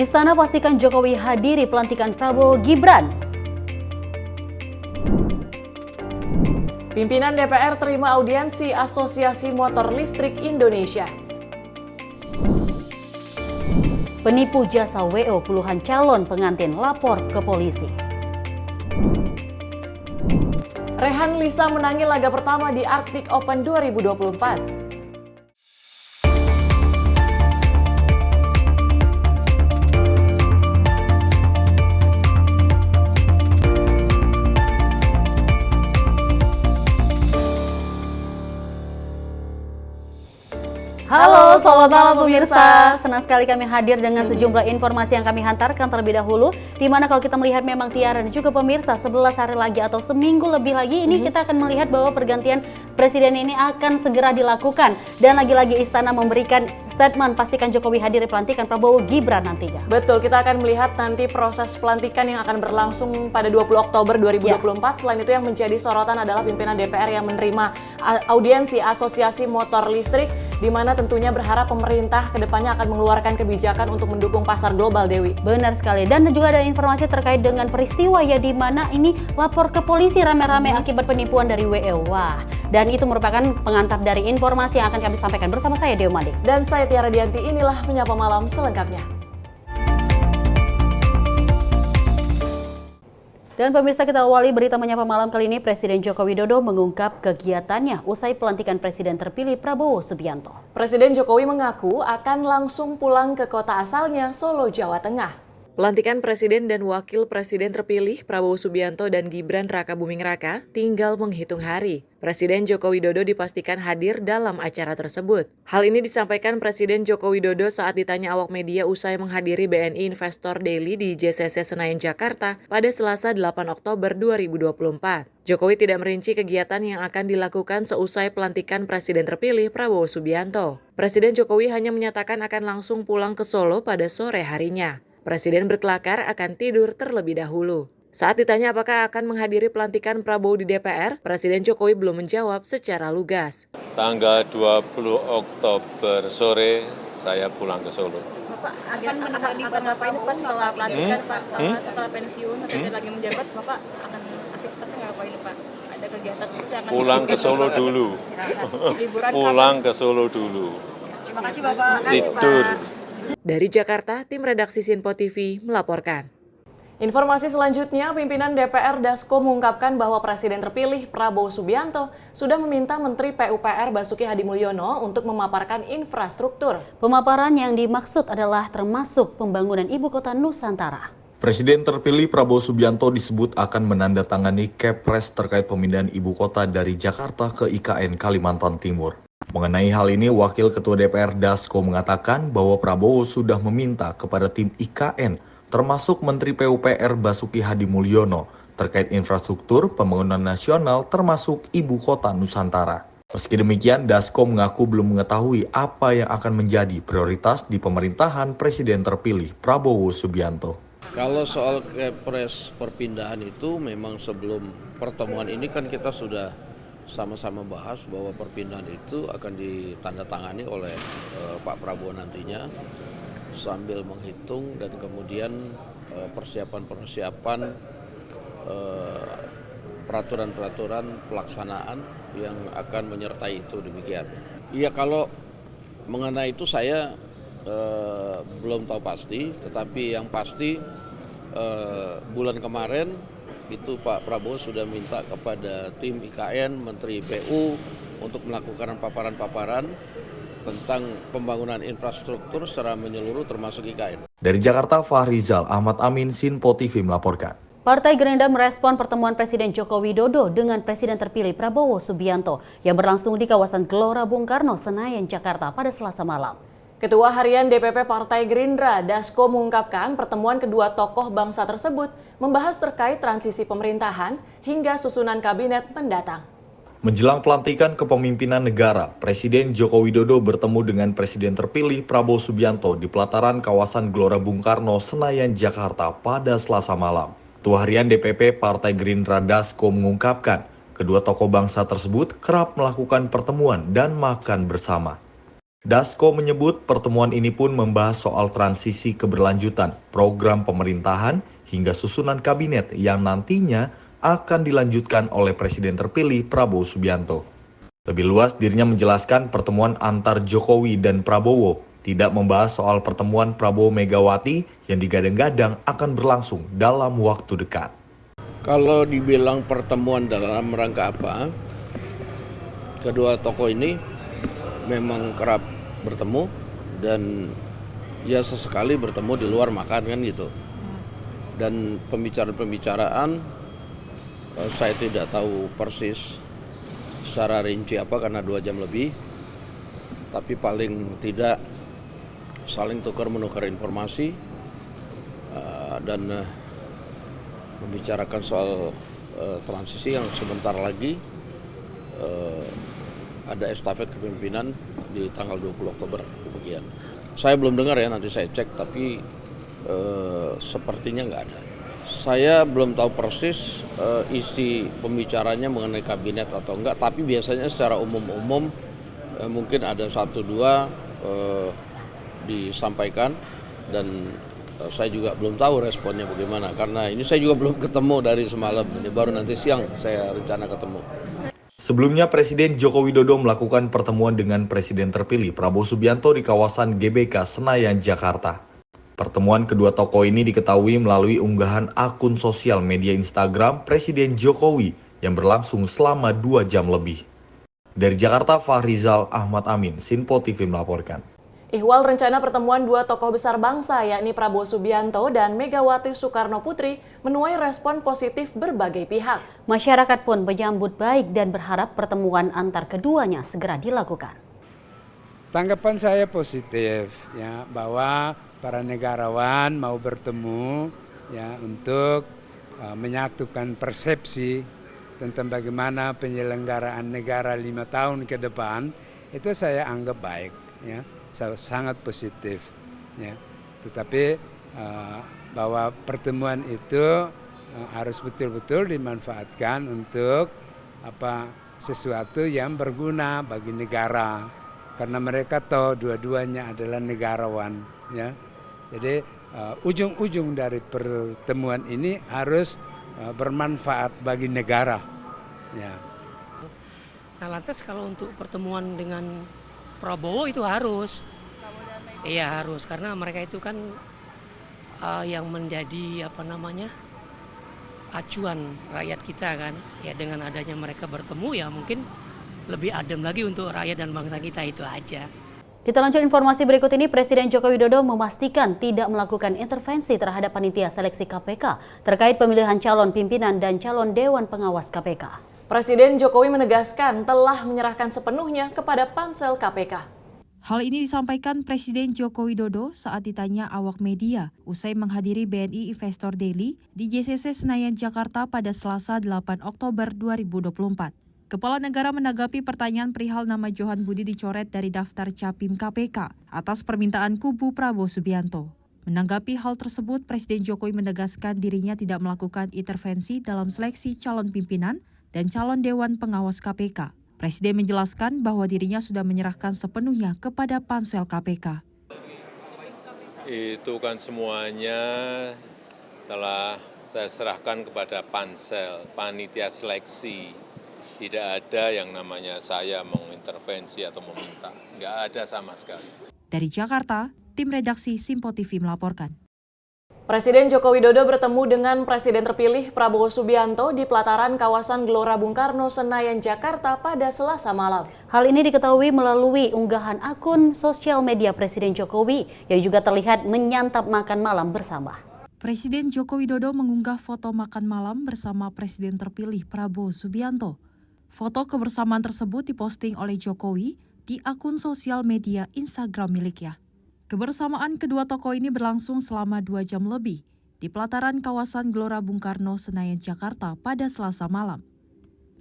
Istana pastikan Jokowi hadiri pelantikan Prabowo Gibran. Pimpinan DPR terima audiensi Asosiasi Motor Listrik Indonesia. Penipu jasa WO puluhan calon pengantin lapor ke polisi. Rehan Lisa menangi laga pertama di Arctic Open 2024. Halo, selamat malam pemirsa. Senang sekali kami hadir dengan sejumlah informasi yang kami hantarkan terlebih dahulu. Di mana kalau kita melihat memang Tiara dan juga pemirsa 11 hari lagi atau seminggu lebih lagi ini kita akan melihat bahwa pergantian presiden ini akan segera dilakukan. Dan lagi-lagi istana memberikan statement pastikan Jokowi hadir di pelantikan Prabowo Gibran nantinya. Betul, kita akan melihat nanti proses pelantikan yang akan berlangsung pada 20 Oktober 2024. Selain itu yang menjadi sorotan adalah pimpinan DPR yang menerima audiensi Asosiasi Motor Listrik, di mana tentunya berharap pemerintah kedepannya akan mengeluarkan kebijakan untuk mendukung pasar global, Dewi. Benar sekali. Dan juga ada informasi terkait dengan peristiwa ya di mana ini lapor ke polisi rame-rame akibat penipuan dari WO. Wah, dan itu merupakan pengantar dari informasi yang akan kami sampaikan bersama saya Dewi Madik. Dan saya Tiara Dianti, inilah Menyapa Malam selengkapnya. Dan pemirsa, kita awali berita Menyapa Malam kali ini. Presiden Joko Widodo mengungkap kegiatannya usai pelantikan Presiden terpilih Prabowo Subianto. Presiden Jokowi mengaku akan langsung pulang ke kota asalnya, Solo, Jawa Tengah. Pelantikan Presiden dan Wakil Presiden terpilih Prabowo Subianto dan Gibran Rakabuming Raka tinggal menghitung hari. Presiden Joko Widodo dipastikan hadir dalam acara tersebut. Hal ini disampaikan Presiden Joko Widodo saat ditanya awak media usai menghadiri BNI Investor Daily di JCC Senayan, Jakarta pada Selasa 8 Oktober 2024. Jokowi tidak merinci kegiatan yang akan dilakukan seusai pelantikan Presiden terpilih Prabowo Subianto. Presiden Jokowi hanya menyatakan akan langsung pulang ke Solo pada sore harinya. Presiden berkelakar akan tidur terlebih dahulu. Saat ditanya apakah akan menghadiri pelantikan Prabowo di DPR, Presiden Jokowi belum menjawab secara lugas. Tanggal 20 Oktober sore saya pulang ke Solo. Bapak akan menemani Bapak ini pas setelah pelantikan, Pak, setelah pensiun atau tidak lagi menjabat, Bapak akan aktivitasnya ngapain, Pak? Ada kegiatan khusus yang akan Pulang ke Solo dulu. Pulang ke Solo dulu. Terima kasih, Bapak. Tidur. Dari Jakarta, tim redaksi Sinpo TV melaporkan. Informasi selanjutnya, pimpinan DPR Dasko mengungkapkan bahwa Presiden terpilih Prabowo Subianto sudah meminta Menteri PUPR Basuki Hadimulyono untuk memaparkan infrastruktur. Pemaparan yang dimaksud adalah termasuk pembangunan Ibu Kota Nusantara. Presiden terpilih Prabowo Subianto disebut akan menandatangani Kepres terkait pemindahan ibu kota dari Jakarta ke IKN Kalimantan Timur. Mengenai hal ini, Wakil Ketua DPR Dasko mengatakan bahwa Prabowo sudah meminta kepada tim IKN, termasuk Menteri PUPR Basuki Hadimulyono, terkait infrastruktur pembangunan nasional termasuk Ibu Kota Nusantara. Meski demikian, Dasko mengaku belum mengetahui apa yang akan menjadi prioritas di pemerintahan Presiden terpilih Prabowo Subianto. Kalau soal Kepres perpindahan itu memang sebelum pertemuan ini kan kita sudah sama-sama bahas bahwa perpindahan itu akan ditandatangani oleh Pak Prabowo nantinya sambil menghitung dan kemudian persiapan peraturan-peraturan pelaksanaan yang akan menyertai itu demikian. Iya, kalau mengenai itu saya belum tahu pasti, tetapi yang pasti bulan kemarin itu Pak Prabowo sudah minta kepada tim IKN, Menteri PU untuk melakukan paparan-paparan tentang pembangunan infrastruktur secara menyeluruh termasuk IKN. Dari Jakarta, Fahrizal Ahmad Amin, Sinpo TV melaporkan. Partai Gerindra merespon pertemuan Presiden Joko Widodo dengan Presiden terpilih Prabowo Subianto yang berlangsung di kawasan Gelora Bung Karno, Senayan, Jakarta pada Selasa malam. Ketua Harian DPP Partai Gerindra, Dasko mengungkapkan pertemuan kedua tokoh bangsa tersebut membahas terkait transisi pemerintahan hingga susunan kabinet mendatang. Menjelang pelantikan kepemimpinan negara, Presiden Joko Widodo bertemu dengan Presiden terpilih Prabowo Subianto di pelataran kawasan Gelora Bung Karno, Senayan, Jakarta pada Selasa malam. Ketua Harian DPP Partai Gerindra Dasko mengungkapkan, kedua tokoh bangsa tersebut kerap melakukan pertemuan dan makan bersama. Dasko menyebut pertemuan ini pun membahas soal transisi keberlanjutan, program pemerintahan, hingga susunan kabinet yang nantinya akan dilanjutkan oleh Presiden terpilih Prabowo Subianto. Lebih luas, dirinya menjelaskan pertemuan antar Jokowi dan Prabowo tidak membahas soal pertemuan Prabowo Megawati yang digadang-gadang akan berlangsung dalam waktu dekat. Kalau dibilang pertemuan dalam rangka apa, kedua tokoh ini memang kerap bertemu dan ya sesekali bertemu di luar makan kan gitu. Dan pembicaraan saya tidak tahu persis secara rinci apa karena 2 jam lebih, tapi paling tidak saling tukar-menukar informasi dan membicarakan soal transisi yang sebentar lagi ada estafet kepemimpinan di tanggal 20 Oktober demikian. Saya belum dengar ya, nanti saya cek, tapi sepertinya nggak ada. Saya belum tahu persis isi pembicaranya mengenai kabinet atau enggak, tapi biasanya secara umum mungkin ada 1-2 disampaikan dan saya juga belum tahu responnya bagaimana karena ini saya juga belum ketemu dari semalam, ini baru nanti siang saya rencana ketemu. Sebelumnya Presiden Joko Widodo melakukan pertemuan dengan Presiden terpilih Prabowo Subianto di kawasan GBK Senayan, Jakarta. Pertemuan kedua tokoh ini diketahui melalui unggahan akun sosial media Instagram Presiden Jokowi yang berlangsung selama 2 jam lebih. Dari Jakarta, Fahrizal Ahmad Amin, Sinpo TV melaporkan. Ihwal rencana pertemuan dua tokoh besar bangsa yakni Prabowo Subianto dan Megawati Soekarno Putri menuai respon positif berbagai pihak. Masyarakat pun menyambut baik dan berharap pertemuan antar keduanya segera dilakukan. Tanggapan saya positif ya, bahwa para negarawan mau bertemu ya untuk menyatukan persepsi tentang bagaimana penyelenggaraan negara 5 tahun ke depan. Itu saya anggap baik ya. Sangat positif ya. Tetapi bahwa pertemuan itu harus betul-betul dimanfaatkan untuk sesuatu yang berguna bagi negara karena mereka tahu dua-duanya adalah negarawan ya. Jadi ujung-ujung dari pertemuan ini harus bermanfaat bagi negara ya. Nah, lantas kalau untuk pertemuan dengan Prabowo itu harus, iya harus, karena mereka itu kan yang menjadi acuan rakyat kita kan, ya dengan adanya mereka bertemu ya mungkin lebih adem lagi untuk rakyat dan bangsa kita, itu aja. Kita lanjut informasi berikut ini. Presiden Joko Widodo memastikan tidak melakukan intervensi terhadap panitia seleksi KPK terkait pemilihan calon pimpinan dan calon Dewan Pengawas KPK. Presiden Jokowi menegaskan telah menyerahkan sepenuhnya kepada pansel KPK. Hal ini disampaikan Presiden Joko Widodo saat ditanya awak media usai menghadiri BNI Investor Daily di JCC Senayan, Jakarta pada Selasa 8 Oktober 2024. Kepala negara menanggapi pertanyaan perihal nama Johan Budi dicoret dari daftar Capim KPK atas permintaan kubu Prabowo Subianto. Menanggapi hal tersebut, Presiden Jokowi menegaskan dirinya tidak melakukan intervensi dalam seleksi calon pimpinan dan calon Dewan Pengawas KPK. Presiden menjelaskan bahwa dirinya sudah menyerahkan sepenuhnya kepada pansel KPK. Itu kan semuanya telah saya serahkan kepada pansel, panitia seleksi. Tidak ada yang namanya saya mengintervensi atau meminta. Nggak ada sama sekali. Dari Jakarta, tim redaksi Simpo TV melaporkan. Presiden Joko Widodo bertemu dengan Presiden terpilih Prabowo Subianto di pelataran kawasan Gelora Bung Karno, Senayan, Jakarta pada Selasa malam. Hal ini diketahui melalui unggahan akun sosial media Presiden Jokowi yang juga terlihat menyantap makan malam bersama. Presiden Joko Widodo mengunggah foto makan malam bersama Presiden terpilih Prabowo Subianto. Foto kebersamaan tersebut diposting oleh Jokowi di akun sosial media Instagram miliknya. Kebersamaan kedua tokoh ini berlangsung selama 2 jam lebih di pelataran kawasan Gelora Bung Karno, Senayan, Jakarta pada Selasa malam.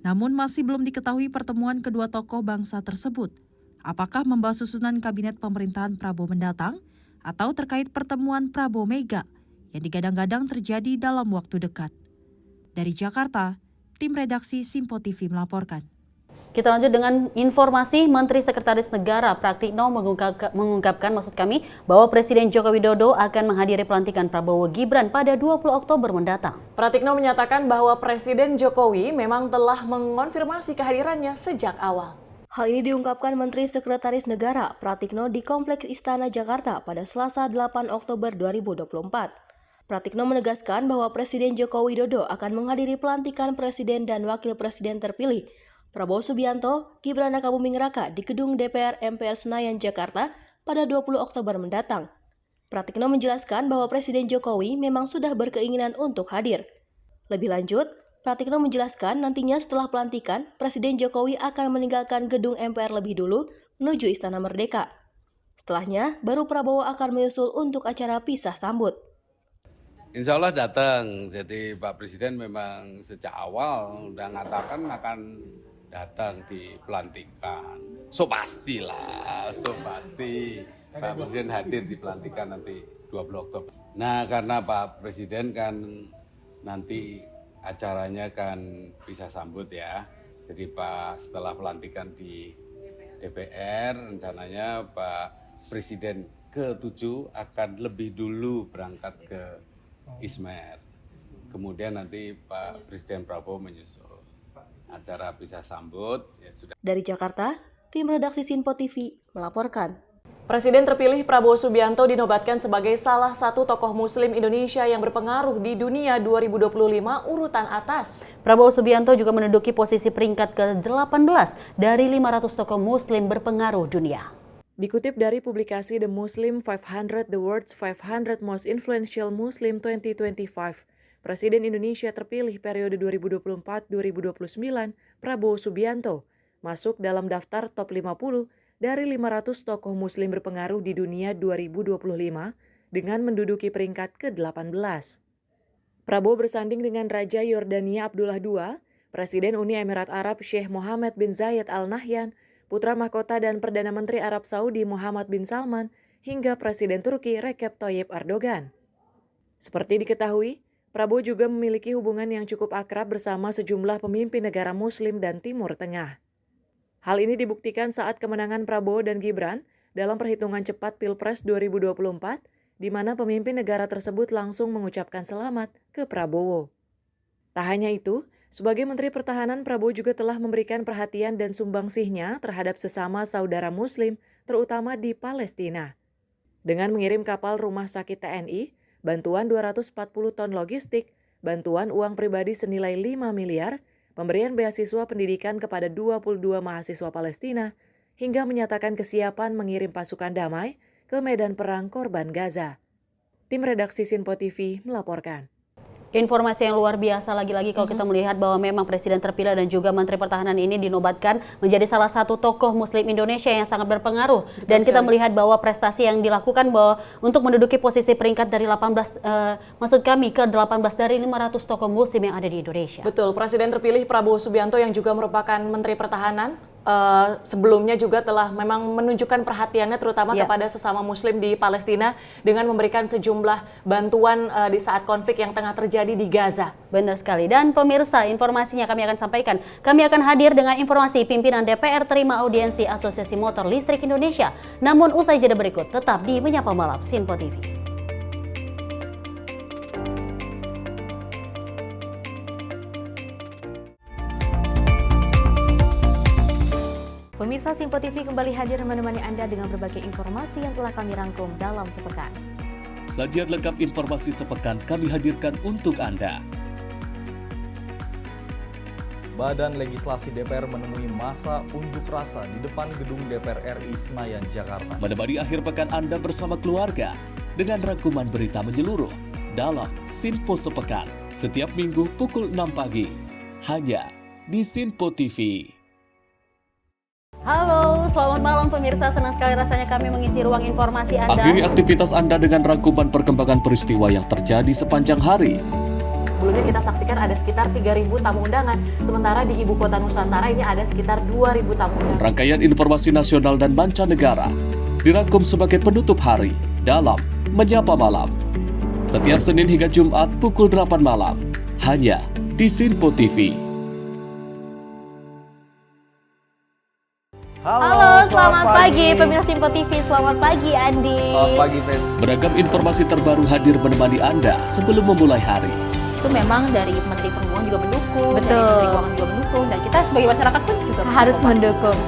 Namun masih belum diketahui pertemuan kedua tokoh bangsa tersebut. Apakah membahas susunan kabinet pemerintahan Prabowo mendatang atau terkait pertemuan Prabowo Mega yang digadang-gadang terjadi dalam waktu dekat. Dari Jakarta, tim redaksi Simpo TV melaporkan. Kita lanjut dengan informasi Menteri Sekretaris Negara Pratikno mengungkapkan bahwa Presiden Joko Widodo akan menghadiri pelantikan Prabowo Gibran pada 20 Oktober mendatang. Pratikno menyatakan bahwa Presiden Jokowi memang telah mengonfirmasi kehadirannya sejak awal. Hal ini diungkapkan Menteri Sekretaris Negara Pratikno di Kompleks Istana Jakarta pada Selasa 8 Oktober 2024. Pratikno menegaskan bahwa Presiden Joko Widodo akan menghadiri pelantikan Presiden dan Wakil Presiden terpilih Prabowo Subianto, Gibran Rakabuming Raka di Gedung DPR MPR Senayan, Jakarta pada 20 Oktober mendatang. Pratikno menjelaskan bahwa Presiden Jokowi memang sudah berkeinginan untuk hadir. Lebih lanjut, Pratikno menjelaskan nantinya setelah pelantikan, Presiden Jokowi akan meninggalkan gedung MPR lebih dulu menuju Istana Merdeka. Setelahnya, baru Prabowo akan menyusul untuk acara pisah sambut. Insya Allah datang, jadi Pak Presiden memang sejak awal udah mengatakan akan datang di pelantikan. So pasti Pak Presiden hadir di pelantikan nanti 20 Oktober. Nah karena Pak Presiden kan nanti acaranya kan bisa sambut ya. Jadi setelah pelantikan di DPR rencananya Pak Presiden ke-7 akan lebih dulu berangkat ke Ismer. Kemudian nanti Pak Presiden Prabowo menyusul. Acara bisa sambut ya sudah. Dari Jakarta, tim redaksi Sinpo TV melaporkan. Presiden terpilih Prabowo Subianto dinobatkan sebagai salah satu tokoh Muslim Indonesia yang berpengaruh di dunia 2025 urutan atas. Prabowo Subianto juga menduduki posisi peringkat ke-18 dari 500 tokoh Muslim berpengaruh dunia. Dikutip dari publikasi The Muslim 500, The World's 500 Most Influential Muslim 2025, Presiden Indonesia terpilih periode 2024-2029, Prabowo Subianto, masuk dalam daftar top 50 dari 500 tokoh Muslim berpengaruh di dunia 2025 dengan menduduki peringkat ke-18. Prabowo bersanding dengan Raja Yordania Abdullah II, Presiden Uni Emirat Arab Sheikh Mohammed bin Zayed Al Nahyan, Putra Mahkota dan Perdana Menteri Arab Saudi Muhammad bin Salman, hingga Presiden Turki Recep Tayyip Erdogan. Seperti diketahui, Prabowo juga memiliki hubungan yang cukup akrab bersama sejumlah pemimpin negara Muslim dan Timur Tengah. Hal ini dibuktikan saat kemenangan Prabowo dan Gibran dalam perhitungan cepat Pilpres 2024, di mana pemimpin negara tersebut langsung mengucapkan selamat ke Prabowo. Tak hanya itu, sebagai Menteri Pertahanan, Prabowo juga telah memberikan perhatian dan sumbangsihnya terhadap sesama saudara Muslim, terutama di Palestina. Dengan mengirim kapal rumah sakit TNI, bantuan 240 ton logistik, bantuan uang pribadi senilai 5 miliar, pemberian beasiswa pendidikan kepada 22 mahasiswa Palestina, hingga menyatakan kesiapan mengirim pasukan damai ke medan perang korban Gaza. Tim redaksi Sinpo TV melaporkan. Informasi yang luar biasa lagi-lagi kalau kita melihat bahwa memang Presiden terpilih dan juga Menteri Pertahanan ini dinobatkan menjadi salah satu tokoh Muslim Indonesia yang sangat berpengaruh. Dan kita melihat bahwa prestasi yang dilakukan bahwa untuk menduduki posisi peringkat dari ke-18 dari 500 tokoh Muslim yang ada di Indonesia. Betul, Presiden terpilih Prabowo Subianto yang juga merupakan Menteri Pertahanan sebelumnya juga telah memang menunjukkan perhatiannya terutama kepada sesama Muslim di Palestina dengan memberikan sejumlah bantuan di saat konflik yang tengah terjadi di Gaza. Benar sekali. Dan pemirsa, informasinya kami akan sampaikan. Kami akan hadir dengan informasi pimpinan DPR terima audiensi Asosiasi Motor Listrik Indonesia. Namun usai jeda berikut, tetap di Menyapa Malam Sinpo TV. Pemirsa Sinpo TV kembali hadir menemani Anda dengan berbagai informasi yang telah kami rangkum dalam sepekan. Sajian lengkap informasi sepekan kami hadirkan untuk Anda. Badan Legislasi DPR menemui masa unjuk rasa di depan gedung DPR RI Senayan, Jakarta. Menemani akhir pekan Anda bersama keluarga dengan rangkuman berita menyeluruh dalam Sinpo Sepekan setiap minggu pukul 6 pagi hanya di Sinpo TV. Halo, selamat malam pemirsa. Senang sekali rasanya kami mengisi ruang informasi Anda. Akhiri aktivitas Anda dengan rangkuman perkembangan peristiwa yang terjadi sepanjang hari. Sebelumnya kita saksikan ada sekitar 3.000 tamu undangan, sementara di Ibu Kota Nusantara ini ada sekitar 2.000 tamu undangan. Rangkaian informasi nasional dan mancanegara dirangkum sebagai penutup hari dalam Menyapa Malam. Setiap Senin hingga Jumat pukul 8 malam, hanya di Sinpo TV. Halo, selamat pagi pemirsa Simpo TV. Selamat pagi Andi. Selamat pagi, Fen. Beragam informasi terbaru hadir menemani Anda sebelum memulai hari. Itu memang dari Menteri Perhubungan juga mendukung, Betul. dari Menteri Keuangan juga mendukung, dan kita sebagai masyarakat pun juga Harus mendukung.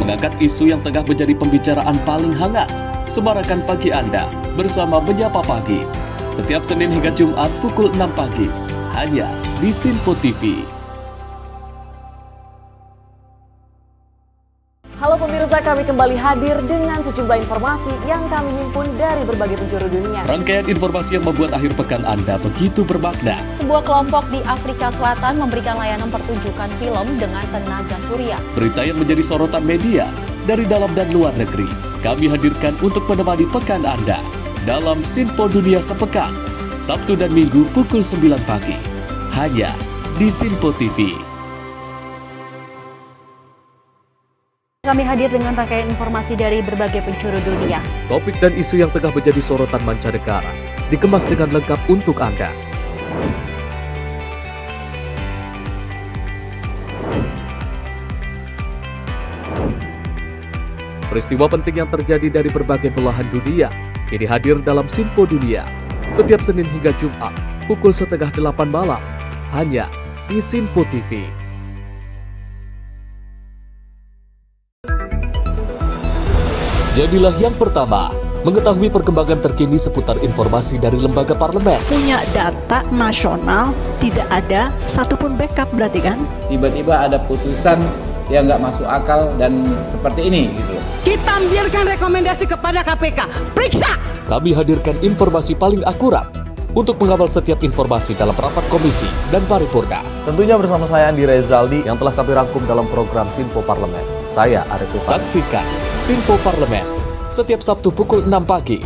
Mengangkat isu yang tengah menjadi pembicaraan paling hangat. Semarakan pagi Anda bersama Menyapa Pagi. Setiap Senin hingga Jumat pukul 6 pagi. Hanya di Sinpo TV. Halo pemirsa, kami kembali hadir dengan sejumlah informasi yang kami himpun dari berbagai penjuru dunia. Rangkaian informasi yang membuat akhir pekan Anda begitu bermakna. Sebuah kelompok di Afrika Selatan memberikan layanan pertunjukan film dengan tenaga surya. Berita yang menjadi sorotan media dari dalam dan luar negeri. Kami hadirkan untuk menemani pekan Anda dalam Sinpo Dunia Sepekan. Sabtu dan Minggu pukul 9 pagi. Hanya di Sinpo TV. Kami hadir dengan rangkaian informasi dari berbagai penjuru dunia. Topik dan isu yang tengah menjadi sorotan mancanegara dikemas dengan lengkap untuk Anda. Peristiwa penting yang terjadi dari berbagai belahan dunia kini hadir dalam Sinpo Dunia setiap Senin hingga Jumat pukul 7:30 malam hanya di Sinpo TV. Jadilah yang pertama mengetahui perkembangan terkini seputar informasi dari lembaga parlemen. Punya data nasional, tidak ada satupun backup berarti kan? Tiba-tiba ada putusan yang nggak masuk akal dan seperti ini gitu. Kita biarkan rekomendasi kepada KPK, periksa! Kami hadirkan informasi paling akurat untuk mengawal setiap informasi dalam rapat komisi dan paripurna. Tentunya bersama saya Andi Rezaldi yang telah kami rangkum dalam program Sinpo Parlemen. Saya Arif Rifani. Saksikan Sinpo Parlemen setiap Sabtu pukul 6 pagi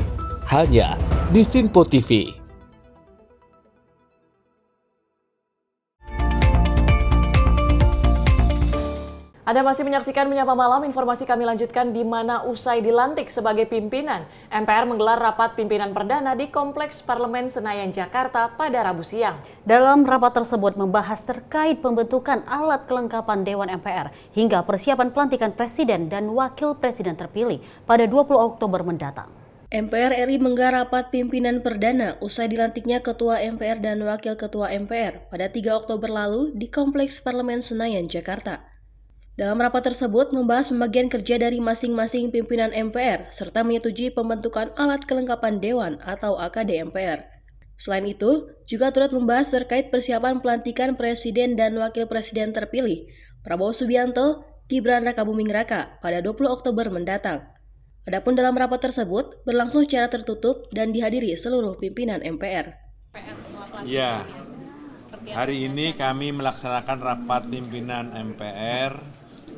hanya di Sinpo TV. Anda masih menyaksikan Menyapa Malam, informasi kami lanjutkan di mana usai dilantik sebagai pimpinan, MPR menggelar rapat pimpinan perdana di Kompleks Parlemen Senayan, Jakarta pada Rabu siang. Dalam rapat tersebut membahas terkait pembentukan alat kelengkapan Dewan MPR hingga persiapan pelantikan Presiden dan Wakil Presiden terpilih pada 20 Oktober mendatang. MPR RI menggelar rapat pimpinan perdana usai dilantiknya Ketua MPR dan Wakil Ketua MPR pada 3 Oktober lalu di Kompleks Parlemen Senayan, Jakarta. Dalam rapat tersebut membahas pembagian kerja dari masing-masing pimpinan MPR serta menyetujui pembentukan alat kelengkapan Dewan atau AKD MPR. Selain itu, juga turut membahas terkait persiapan pelantikan Presiden dan Wakil Presiden terpilih Prabowo Subianto, Gibran Rakabuming Raka pada 20 Oktober mendatang. Adapun dalam rapat tersebut berlangsung secara tertutup dan dihadiri seluruh pimpinan MPR. Ya, hari ini kami melaksanakan rapat pimpinan MPR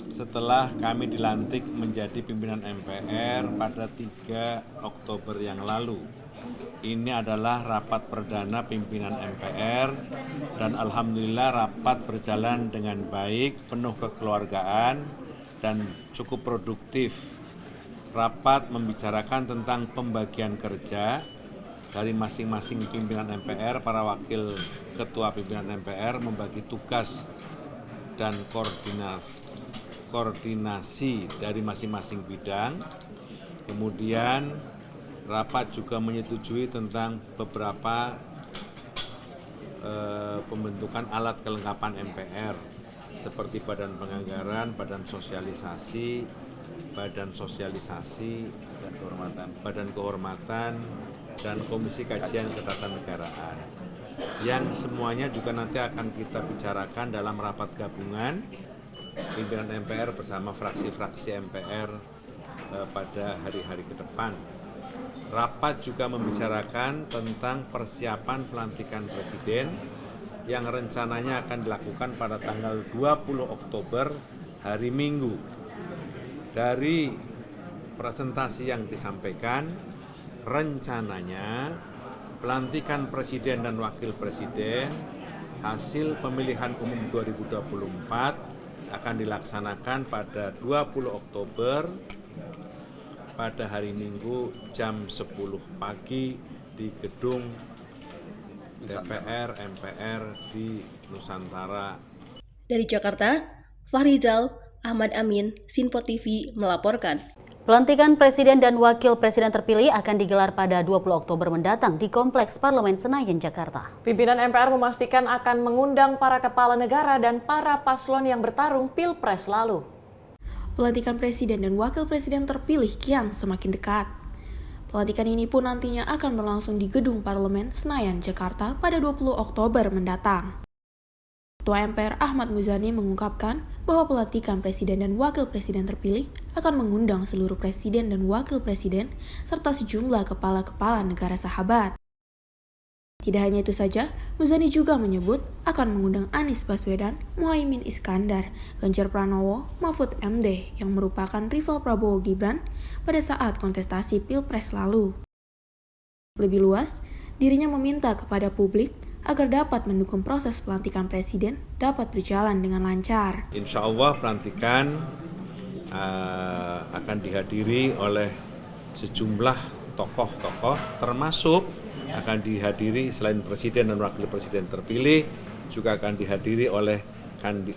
setelah kami dilantik menjadi pimpinan MPR pada 3 Oktober yang lalu. Ini adalah rapat perdana pimpinan MPR dan alhamdulillah rapat berjalan dengan baik, penuh kekeluargaan dan cukup produktif. Rapat membicarakan tentang pembagian kerja dari masing-masing pimpinan MPR, para wakil ketua pimpinan MPR membagi tugas dan koordinasi dari masing-masing bidang. Kemudian rapat juga menyetujui tentang beberapa pembentukan alat kelengkapan MPR seperti badan penganggaran, badan sosialisasi, badan kehormatan, dan komisi kajian ketatanegaraan. Yang semuanya juga nanti akan kita bicarakan dalam rapat gabungan pimpinan MPR bersama fraksi-fraksi MPR pada hari-hari ke depan. Rapat juga membicarakan tentang persiapan pelantikan Presiden yang rencananya akan dilakukan pada tanggal 20 Oktober hari Minggu. Dari presentasi yang disampaikan, rencananya pelantikan Presiden dan Wakil Presiden hasil pemilihan umum 2024 akan dilaksanakan pada 20 Oktober pada hari Minggu jam 10 pagi di gedung DPR MPR di Nusantara. Dari Jakarta, Fahrizal, Ahmad Amin, Sinpo TV melaporkan. Pelantikan Presiden dan Wakil Presiden terpilih akan digelar pada 20 Oktober mendatang di Kompleks Parlemen Senayan, Jakarta. Pimpinan MPR memastikan akan mengundang para kepala negara dan para paslon yang bertarung Pilpres lalu. Pelantikan Presiden dan Wakil Presiden terpilih kian semakin dekat. Pelantikan ini pun nantinya akan berlangsung di Gedung Parlemen Senayan, Jakarta pada 20 Oktober mendatang. Ketua MPR Ahmad Muzani mengungkapkan bahwa pelantikan Presiden dan Wakil Presiden terpilih akan mengundang seluruh Presiden dan Wakil Presiden serta sejumlah kepala-kepala negara sahabat. Tidak hanya itu saja, Muzani juga menyebut akan mengundang Anies Baswedan, Muhaimin Iskandar, Ganjar Pranowo, Mahfud MD yang merupakan rival Prabowo Gibran pada saat kontestasi Pilpres lalu. Lebih luas, dirinya meminta kepada publik agar dapat mendukung proses pelantikan Presiden dapat berjalan dengan lancar. Insya Allah pelantikan akan dihadiri oleh sejumlah tokoh-tokoh, termasuk akan dihadiri selain Presiden dan Wakil Presiden terpilih, juga akan dihadiri oleh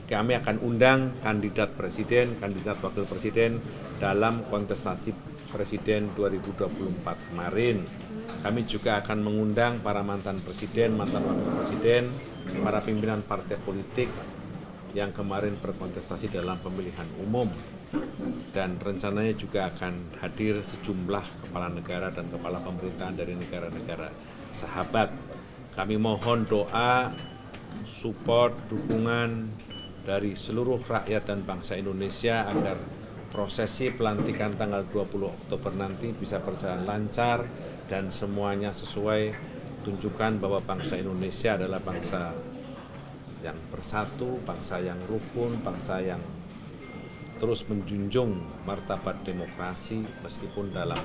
kami akan undang kandidat Presiden, kandidat Wakil Presiden dalam kontestasi Presiden 2024 kemarin. Kami juga akan mengundang para mantan presiden, mantan wakil presiden, para pimpinan partai politik yang kemarin berkontestasi dalam pemilihan umum. Dan rencananya juga akan hadir sejumlah kepala negara dan kepala pemerintahan dari negara-negara sahabat. Kami mohon doa, support, dukungan dari seluruh rakyat dan bangsa Indonesia agar prosesi pelantikan tanggal 20 Oktober nanti bisa berjalan lancar dan semuanya sesuai, tunjukkan bahwa bangsa Indonesia adalah bangsa yang bersatu, bangsa yang rukun, bangsa yang terus menjunjung martabat demokrasi meskipun dalam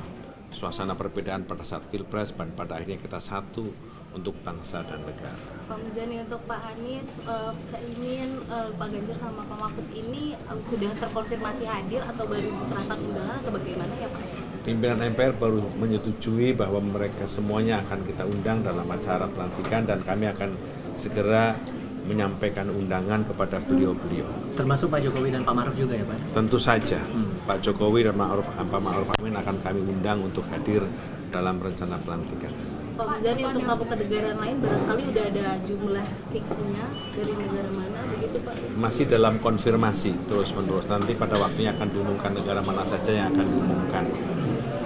suasana perbedaan pada saat Pilpres dan pada akhirnya kita satu untuk bangsa dan negara. Pak Muzani, untuk Pak Anies, Caimin, Pak Ganjar sama Pak Mahfud ini sudah terkonfirmasi hadir atau baru diserahkan undangan atau bagaimana ya Pak? Pimpinan MPR baru menyetujui bahwa mereka semuanya akan kita undang dalam acara pelantikan dan kami akan segera menyampaikan undangan kepada beliau-beliau. Termasuk Pak Jokowi dan Pak Ma'ruf juga ya Pak? Tentu saja, Pak Jokowi dan Pak Ma'ruf Amin akan kami undang untuk hadir dalam rencana pelantikan. Pak Muzani, untuk tamu kenegaraan lain barangkali udah ada jumlah fixnya dari negara mana begitu Pak? Masih dalam konfirmasi terus-menerus. Nanti pada waktunya akan diumumkan negara mana saja yang akan diumumkan,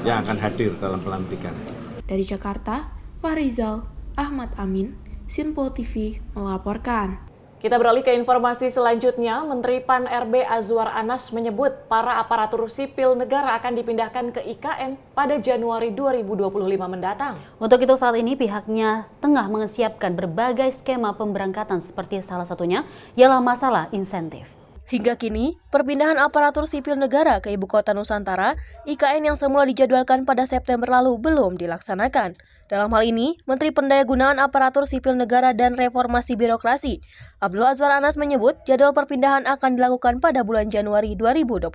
yang akan hadir dalam pelantikan. Dari Jakarta, Fahrizal Ahmad Amin, Sinpo TV melaporkan. Kita beralih ke informasi selanjutnya. Menteri Pan-RB Azwar Anas menyebut para aparatur sipil negara akan dipindahkan ke IKN pada Januari 2025 mendatang. Untuk itu saat ini pihaknya tengah menyiapkan berbagai skema pemberangkatan seperti salah satunya ialah masalah insentif. Hingga kini, perpindahan aparatur sipil negara ke Ibu Kota Nusantara, IKN yang semula dijadwalkan pada September lalu belum dilaksanakan. Dalam hal ini, Menteri Pendayagunaan Aparatur Sipil Negara dan Reformasi Birokrasi, Abdul Azwar Anas menyebut jadwal perpindahan akan dilakukan pada bulan Januari 2025.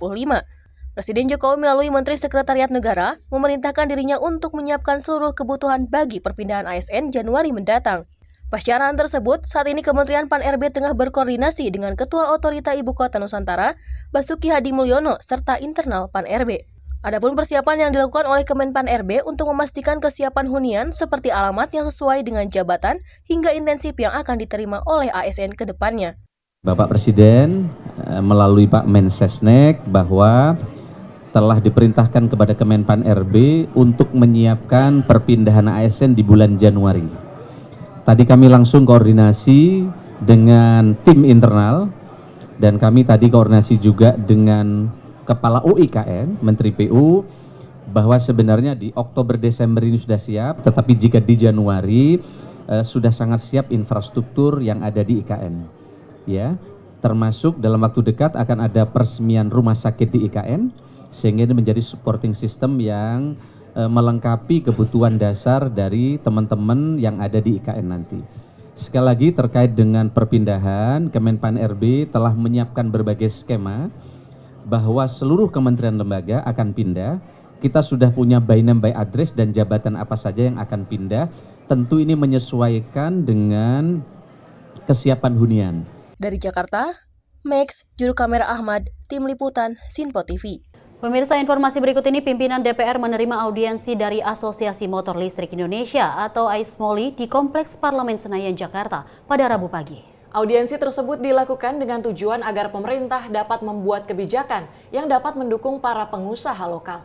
Presiden Jokowi melalui Menteri Sekretariat Negara memerintahkan dirinya untuk menyiapkan seluruh kebutuhan bagi perpindahan ASN Januari mendatang. Pasca arahan tersebut, saat ini Kementerian Pan-RB tengah berkoordinasi dengan Ketua Otorita Ibu Kota Nusantara, Basuki Hadi Mulyono, serta internal Pan-RB. Adapun persiapan yang dilakukan oleh Kemen Pan-RB untuk memastikan kesiapan hunian seperti alamat yang sesuai dengan jabatan hingga intensif yang akan diterima oleh ASN ke depannya. Bapak Presiden melalui Pak Mensesnek bahwa telah diperintahkan kepada Kemen Pan-RB untuk menyiapkan perpindahan ASN di bulan Januari. Tadi kami langsung koordinasi dengan tim internal dan kami tadi koordinasi juga dengan Kepala UIKN, Menteri PU, bahwa sebenarnya di Oktober-Desember ini sudah siap, tetapi jika di Januari sudah sangat siap infrastruktur yang ada di IKN. Ya, termasuk dalam waktu dekat akan ada peresmian rumah sakit di IKN, sehingga ini menjadi supporting system yang melengkapi kebutuhan dasar dari teman-teman yang ada di IKN nanti. Sekali lagi terkait dengan perpindahan, Kemenpan RB telah menyiapkan berbagai skema bahwa seluruh kementerian lembaga akan pindah. Kita sudah punya by name by address dan jabatan apa saja yang akan pindah. Tentu ini menyesuaikan dengan kesiapan hunian. Dari Jakarta, Max, juru kamera Ahmad, tim liputan Sinpo TV. Pemirsa, informasi berikut ini, pimpinan DPR menerima audiensi dari Asosiasi Motor Listrik Indonesia atau AISMOLI di Kompleks Parlemen Senayan, Jakarta pada Rabu pagi. Audiensi tersebut dilakukan dengan tujuan agar pemerintah dapat membuat kebijakan yang dapat mendukung para pengusaha lokal.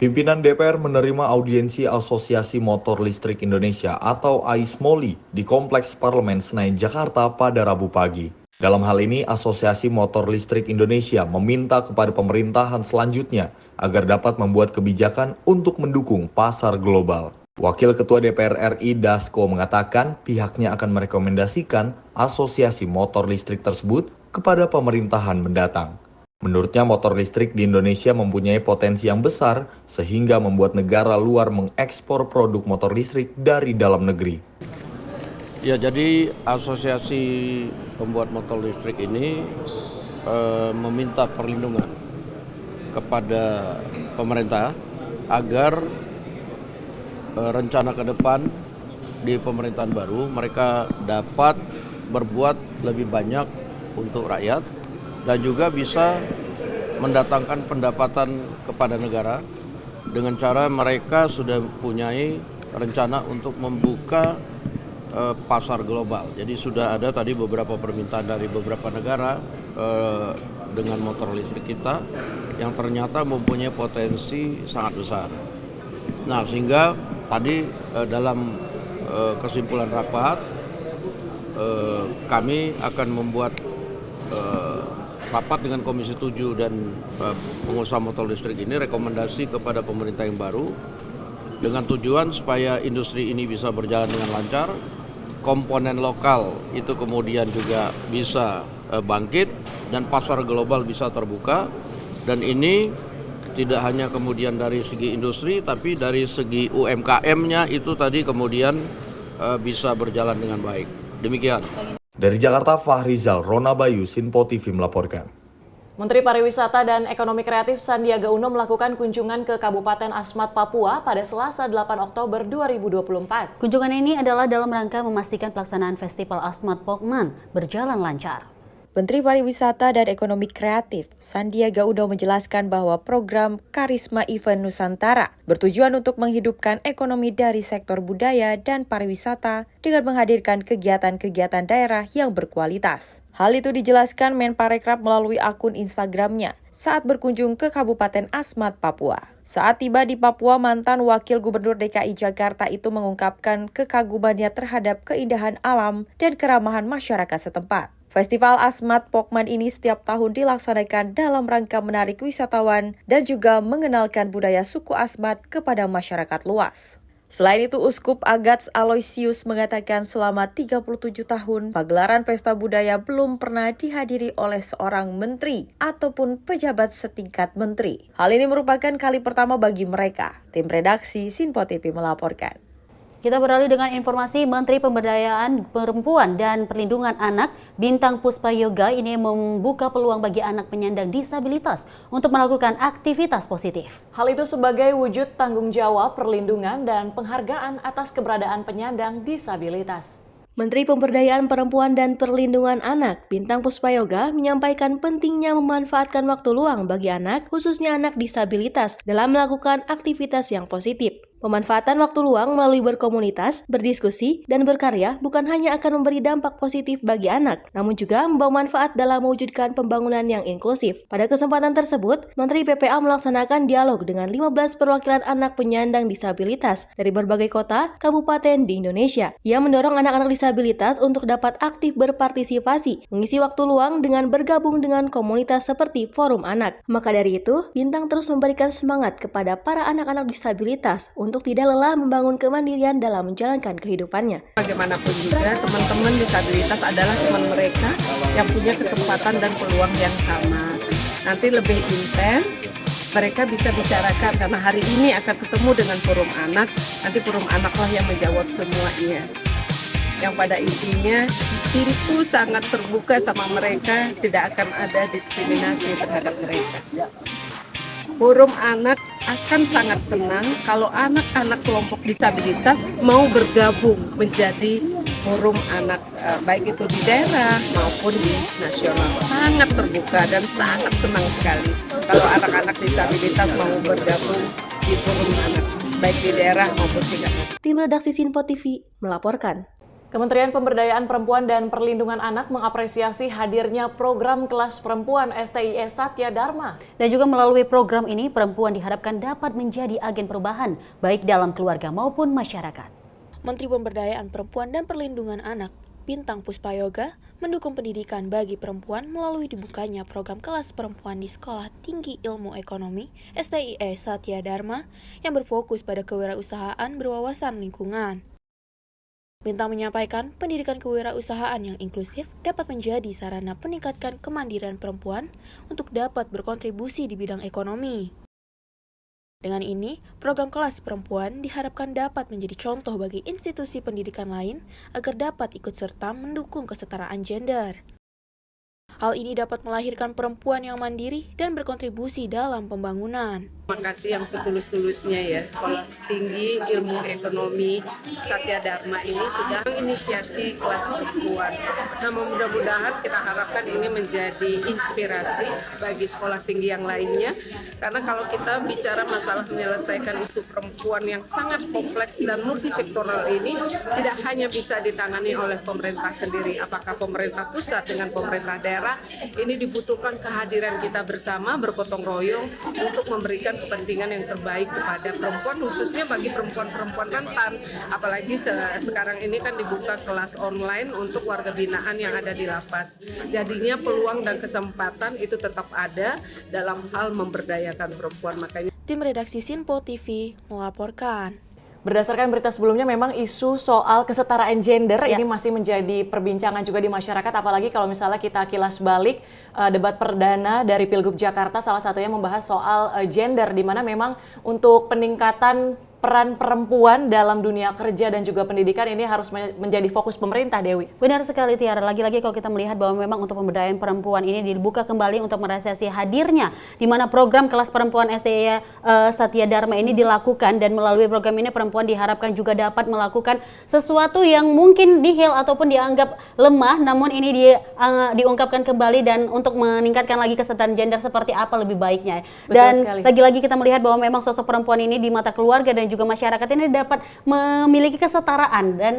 Pimpinan DPR menerima audiensi Asosiasi Motor Listrik Indonesia atau AISMOLI di Kompleks Parlemen Senayan, Jakarta pada Rabu pagi. Dalam hal ini, Asosiasi Motor Listrik Indonesia meminta kepada pemerintahan selanjutnya agar dapat membuat kebijakan untuk mendukung pasar global. Wakil Ketua DPR RI Dasko mengatakan pihaknya akan merekomendasikan asosiasi motor listrik tersebut kepada pemerintahan mendatang. Menurutnya, motor listrik di Indonesia mempunyai potensi yang besar sehingga membuat negara luar mengekspor produk motor listrik dari dalam negeri. Ya, jadi asosiasi pembuat motor listrik ini meminta perlindungan kepada pemerintah agar rencana ke depan di pemerintahan baru mereka dapat berbuat lebih banyak untuk rakyat dan juga bisa mendatangkan pendapatan kepada negara dengan cara mereka sudah mempunyai rencana untuk membuka pasar global. Jadi sudah ada tadi beberapa permintaan dari beberapa negara dengan motor listrik kita yang ternyata mempunyai potensi sangat besar. Nah, sehingga tadi dalam kesimpulan rapat kami akan membuat rapat dengan Komisi 7 dan pengusaha motor listrik ini rekomendasi kepada pemerintah yang baru dengan tujuan supaya industri ini bisa berjalan dengan lancar, komponen lokal itu kemudian juga bisa bangkit dan pasar global bisa terbuka, dan ini tidak hanya kemudian dari segi industri tapi dari segi UMKM-nya itu tadi kemudian bisa berjalan dengan baik. Demikian. Dari Jakarta, Fahrizal Ronabayu, Sinpo TV melaporkan. Menteri Pariwisata dan Ekonomi Kreatif Sandiaga Uno melakukan kunjungan ke Kabupaten Asmat, Papua pada Selasa 8 Oktober 2024. Kunjungan ini adalah dalam rangka memastikan pelaksanaan Festival Asmat Pokman berjalan lancar. Menteri Pariwisata dan Ekonomi Kreatif Sandiaga Uno menjelaskan bahwa program Karisma Event Nusantara bertujuan untuk menghidupkan ekonomi dari sektor budaya dan pariwisata dengan menghadirkan kegiatan-kegiatan daerah yang berkualitas. Hal itu dijelaskan Menparekraf melalui akun Instagramnya saat berkunjung ke Kabupaten Asmat, Papua. Saat tiba di Papua, mantan Wakil Gubernur DKI Jakarta itu mengungkapkan kekagumannya terhadap keindahan alam dan keramahan masyarakat setempat. Festival Asmat Pokman ini setiap tahun dilaksanakan dalam rangka menarik wisatawan dan juga mengenalkan budaya suku Asmat kepada masyarakat luas. Selain itu, Uskup Agats Aloysius mengatakan selama 37 tahun, pagelaran pesta budaya belum pernah dihadiri oleh seorang menteri ataupun pejabat setingkat menteri. Hal ini merupakan kali pertama bagi mereka. Tim redaksi Sinpo TV melaporkan. Kita beralih dengan informasi Menteri Pemberdayaan Perempuan dan Perlindungan Anak Bintang Puspayoga ini membuka peluang bagi anak penyandang disabilitas untuk melakukan aktivitas positif. Hal itu sebagai wujud tanggung jawab perlindungan dan penghargaan atas keberadaan penyandang disabilitas. Menteri Pemberdayaan Perempuan dan Perlindungan Anak Bintang Puspayoga menyampaikan pentingnya memanfaatkan waktu luang bagi anak, khususnya anak disabilitas, dalam melakukan aktivitas yang positif. Pemanfaatan waktu luang melalui berkomunitas, berdiskusi, dan berkarya bukan hanya akan memberi dampak positif bagi anak, namun juga membawa manfaat dalam mewujudkan pembangunan yang inklusif. Pada kesempatan tersebut, Menteri PPA melaksanakan dialog dengan 15 perwakilan anak penyandang disabilitas dari berbagai kota, kabupaten di Indonesia. Ia mendorong anak-anak disabilitas untuk dapat aktif berpartisipasi, mengisi waktu luang dengan bergabung dengan komunitas seperti Forum Anak. Maka dari itu, Bintang terus memberikan semangat kepada para anak-anak disabilitas untuk tidak lelah membangun kemandirian dalam menjalankan kehidupannya. Bagaimanapun juga teman-teman disabilitas adalah teman mereka yang punya kesempatan dan peluang yang sama. Nanti lebih intens, mereka bisa bicarakan karena hari ini akan ketemu dengan Forum Anak, nanti Forum Anaklah yang menjawab semuanya. Yang pada intinya pintu sangat terbuka sama mereka, tidak akan ada diskriminasi terhadap mereka. Forum Anak akan sangat senang kalau anak-anak kelompok disabilitas mau bergabung menjadi forum anak baik itu di daerah maupun di nasional. Sangat terbuka dan sangat senang sekali kalau anak-anak disabilitas mau bergabung di forum anak baik di daerah maupun tingkat. Tim redaksi Sinpo TV melaporkan. Kementerian Pemberdayaan Perempuan dan Perlindungan Anak mengapresiasi hadirnya program kelas perempuan STIE Satya Dharma. Dan juga melalui program ini, perempuan diharapkan dapat menjadi agen perubahan, baik dalam keluarga maupun masyarakat. Menteri Pemberdayaan Perempuan dan Perlindungan Anak, Bintang Puspayoga, mendukung pendidikan bagi perempuan melalui dibukanya program kelas perempuan di Sekolah Tinggi Ilmu Ekonomi STIE Satya Dharma yang berfokus pada kewirausahaan berwawasan lingkungan. Bintang menyampaikan pendidikan kewirausahaan yang inklusif dapat menjadi sarana meningkatkan kemandirian perempuan untuk dapat berkontribusi di bidang ekonomi. Dengan ini, program kelas perempuan diharapkan dapat menjadi contoh bagi institusi pendidikan lain agar dapat ikut serta mendukung kesetaraan gender. Hal ini dapat melahirkan perempuan yang mandiri dan berkontribusi dalam pembangunan. Terima kasih yang setulus-tulusnya ya, Sekolah Tinggi Ilmu Ekonomi Satya Dharma ini sudah menginisiasi kelas perempuan. Nah, mudah-mudahan kita harapkan ini menjadi inspirasi bagi sekolah tinggi yang lainnya. Karena kalau kita bicara masalah menyelesaikan isu perempuan yang sangat kompleks dan multisektoral ini, tidak hanya bisa ditangani oleh pemerintah sendiri. Apakah pemerintah pusat dengan pemerintah daerah, ini dibutuhkan kehadiran kita bersama bergotong royong untuk memberikan kepentingan yang terbaik kepada perempuan, khususnya bagi perempuan-perempuan rentan. Apalagi sekarang ini kan dibuka kelas online untuk warga binaan yang ada di lapas. Jadinya peluang dan kesempatan itu tetap ada dalam hal memberdayakan perempuan. Makanya Tim redaksi Sinpo TV melaporkan. Berdasarkan berita sebelumnya, memang isu soal kesetaraan gender ini masih menjadi perbincangan juga di masyarakat, apalagi kalau misalnya kita kilas balik debat perdana dari Pilgub Jakarta, salah satunya membahas soal gender, di mana memang untuk peningkatan peran perempuan dalam dunia kerja dan juga pendidikan ini harus menjadi fokus pemerintah, Dewi. Benar sekali, Tiara. Lagi-lagi kalau kita melihat bahwa memang untuk pemberdayaan perempuan ini dibuka kembali untuk meresiasi hadirnya di mana program kelas perempuan STIE Satya Dharma ini dilakukan, dan melalui program ini perempuan diharapkan juga dapat melakukan sesuatu yang mungkin nihil ataupun dianggap lemah, namun ini diungkapkan kembali dan untuk meningkatkan lagi kesetaraan gender seperti apa lebih baiknya. Dan lagi-lagi kita melihat bahwa memang sosok perempuan ini di mata keluarga dan juga masyarakat ini dapat memiliki kesetaraan, dan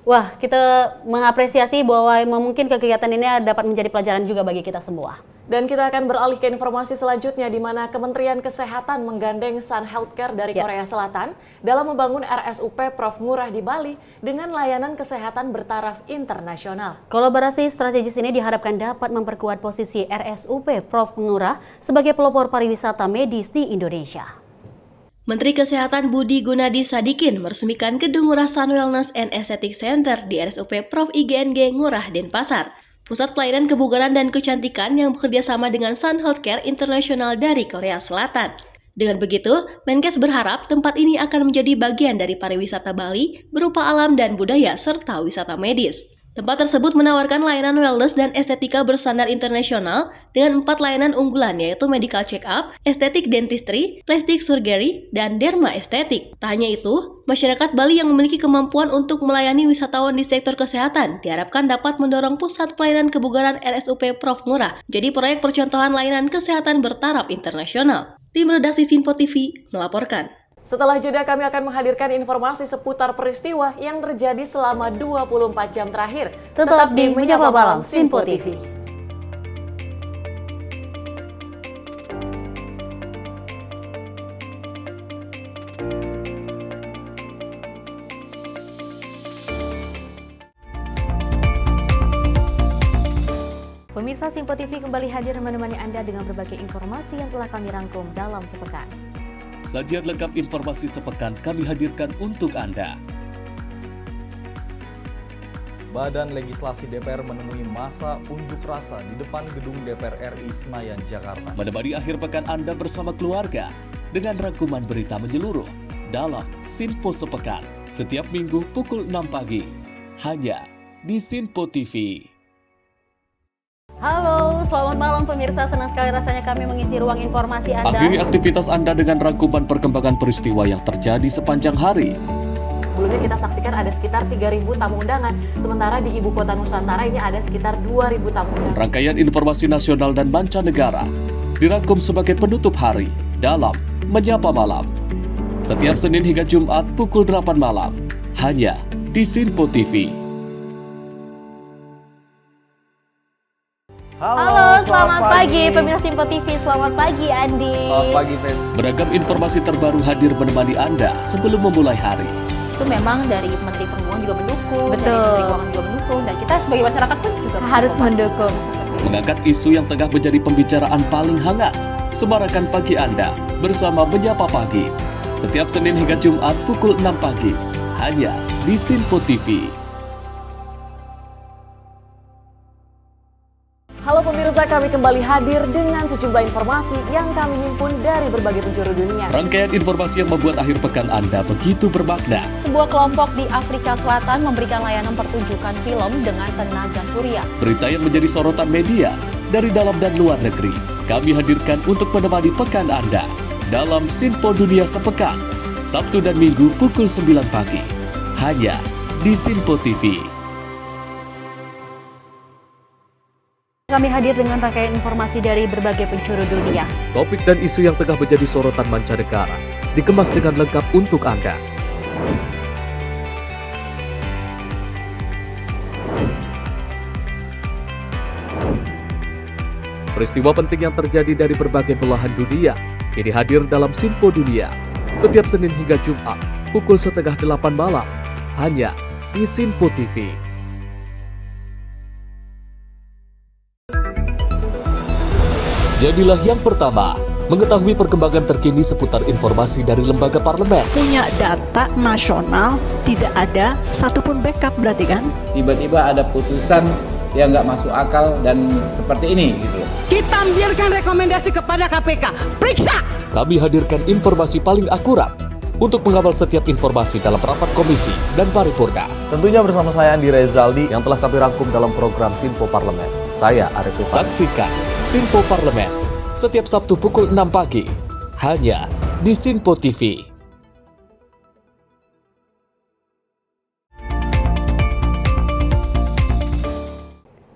wah, kita mengapresiasi bahwa mungkin kegiatan ini dapat menjadi pelajaran juga bagi kita semua. Dan kita akan beralih ke informasi selanjutnya, di mana Kementerian Kesehatan menggandeng Sun Healthcare dari Korea Selatan dalam membangun RSUP Prof Ngurah di Bali dengan layanan kesehatan bertaraf internasional. Kolaborasi strategis ini diharapkan dapat memperkuat posisi RSUP Prof Ngurah sebagai pelopor pariwisata medis di Indonesia. Menteri Kesehatan Budi Gunadi Sadikin meresmikan Gedung Ngurah Sun Wellness and Aesthetic Center di RSUP Prof IGNG Ngurah Denpasar, pusat pelayanan kebugaran dan kecantikan yang bekerja sama dengan Sun Healthcare International dari Korea Selatan. Dengan begitu, Menkes berharap tempat ini akan menjadi bagian dari pariwisata Bali berupa alam dan budaya serta wisata medis. Tempat tersebut menawarkan layanan wellness dan estetika berstandar internasional dengan 4 layanan unggulan, yaitu medical check-up, estetik dentistry, plastic surgery, dan derma estetik. Tak hanya itu, masyarakat Bali yang memiliki kemampuan untuk melayani wisatawan di sektor kesehatan diharapkan dapat mendorong pusat pelayanan kebugaran RSUP Prof Ngurah jadi proyek percontohan layanan kesehatan bertaraf internasional. Tim redaksi Sinpo TV melaporkan. Setelah jeda, kami akan menghadirkan informasi seputar peristiwa yang terjadi selama 24 jam terakhir. Tetap di Menyapa Malam Sinpo TV. Pemirsa, Sinpo TV kembali hadir menemani Anda dengan berbagai informasi yang telah kami rangkum dalam sepekan. Sajian lengkap informasi sepekan kami hadirkan untuk Anda. Badan Legislasi DPR menemui masa unjuk rasa di depan gedung DPR RI Senayan, Jakarta. Menemani akhir pekan Anda bersama keluarga dengan rangkuman berita menyeluruh dalam Sinpo Sepekan setiap minggu pukul 6 pagi hanya di Sinpo TV. Halo, selamat malam pemirsa. Senang sekali rasanya kami mengisi ruang informasi Anda. Akhiri aktivitas Anda dengan rangkuman perkembangan peristiwa yang terjadi sepanjang hari. Sebelumnya kita saksikan ada sekitar 3.000 tamu undangan, sementara di Ibu Kota Nusantara ini ada sekitar 2.000 tamu undangan. Rangkaian informasi nasional dan mancanegara dirangkum sebagai penutup hari dalam Menyapa Malam. Setiap Senin hingga Jumat pukul 8 malam, hanya di Sinpo TV. Halo, selamat pagi pemirsa Sinpo TV. Selamat pagi Andi. Selamat pagi, Ves. Beragam informasi terbaru hadir menemani Anda sebelum memulai hari. Itu memang dari Menteri Perhubungan juga mendukung, Betul. dari Menteri Keuangan juga mendukung, dan kita sebagai masyarakat pun juga Harus mendukung. Mengangkat isu yang tengah menjadi pembicaraan paling hangat. Semarakan pagi Anda bersama Menyapa Pagi. Setiap Senin hingga Jumat pukul 6 pagi, hanya di Sinpo TV. Halo pemirsa, kami kembali hadir dengan sejumlah informasi yang kami himpun dari berbagai penjuru dunia. Rangkaian informasi yang membuat akhir pekan Anda begitu bermakna. Sebuah kelompok di Afrika Selatan memberikan layanan pertunjukan film dengan tenaga surya. Berita yang menjadi sorotan media dari dalam dan luar negeri, kami hadirkan untuk menemani pekan Anda dalam Sinpo Dunia Sepekan, Sabtu dan Minggu pukul 9 pagi, hanya di Sinpo TV. Kami hadir dengan rangkaian informasi dari berbagai penjuru dunia. Topik dan isu yang tengah menjadi sorotan mancanegara dikemas dengan lengkap untuk Anda. Peristiwa penting yang terjadi dari berbagai belahan dunia ini hadir dalam Sinpo Dunia setiap Senin hingga Jumat pukul 7:30 malam, hanya di Sinpo TV. Jadilah yang pertama mengetahui perkembangan terkini seputar informasi dari lembaga parlemen. Punya data nasional, tidak ada satupun backup berarti kan? Tiba-tiba ada putusan yang nggak masuk akal dan seperti ini gitu. Kita biarkan rekomendasi kepada KPK, periksa! Kami hadirkan informasi paling akurat untuk mengawal setiap informasi dalam rapat komisi dan paripurna. Tentunya bersama saya Andi Rezaldi yang telah kami rangkum dalam program Sinpo Parlemen. Saya Arif Rifan. Saksikan Sinpo Parlemen setiap Sabtu pukul 6 pagi, hanya di Sinpo TV.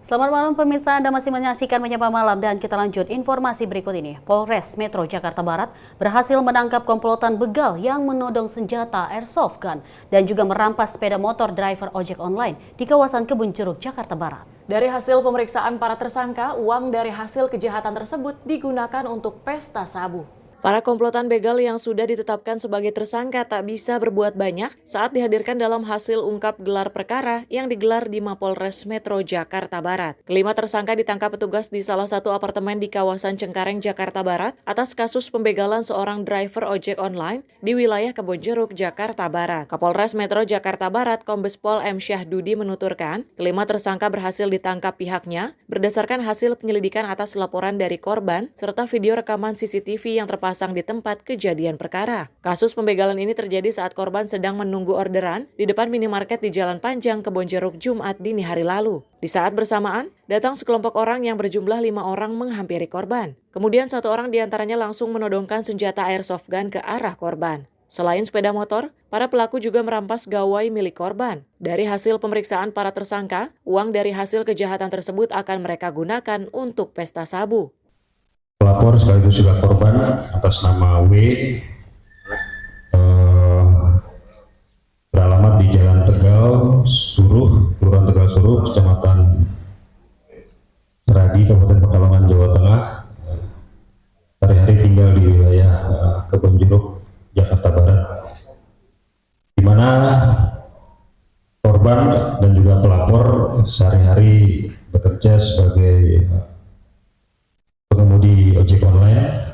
Selamat malam pemirsa, Anda masih menyaksikan Menyapa Malam dan kita lanjut informasi berikut ini. Polres Metro Jakarta Barat berhasil menangkap komplotan begal yang menodong senjata airsoft gun dan juga merampas sepeda motor driver ojek online di kawasan Kebun Jeruk, Jakarta Barat. Dari hasil pemeriksaan para tersangka, uang dari hasil kejahatan tersebut digunakan untuk pesta sabu. Para komplotan begal yang sudah ditetapkan sebagai tersangka tak bisa berbuat banyak saat dihadirkan dalam hasil ungkap gelar perkara yang digelar di Mapolres Metro Jakarta Barat. Kelima tersangka ditangkap petugas di salah satu apartemen di kawasan Cengkareng, Jakarta Barat atas kasus pembegalan seorang driver ojek online di wilayah Kebun Jeruk, Jakarta Barat. Kapolres Metro Jakarta Barat, Kombes Pol M. Syahdudi menuturkan, kelima tersangka berhasil ditangkap pihaknya berdasarkan hasil penyelidikan atas laporan dari korban serta video rekaman CCTV yang terpasang di tempat kejadian perkara. Kasus pembegalan ini terjadi saat korban sedang menunggu orderan di depan minimarket di Jalan Panjang, Kebon Jeruk, Jumat dini hari lalu. Di saat bersamaan, datang sekelompok orang yang berjumlah 5 orang menghampiri korban. Kemudian satu orang diantaranya langsung menodongkan senjata airsoft gun ke arah korban. Selain sepeda motor, para pelaku juga merampas gawai milik korban. Dari hasil pemeriksaan para tersangka, uang dari hasil kejahatan tersebut akan mereka gunakan untuk pesta sabu. Pelapor sekaligus juga korban atas nama W beralamat di Jalan Tegal Suruh, Kelurahan Tegal Suruh, Kecamatan Seragi, Kabupaten Pekalongan, Jawa Tengah. Hari-hari tinggal di wilayah Kebun Jeruk, Jakarta Barat, di mana korban dan juga pelapor sehari-hari bekerja sebagai pengemudi ojek online.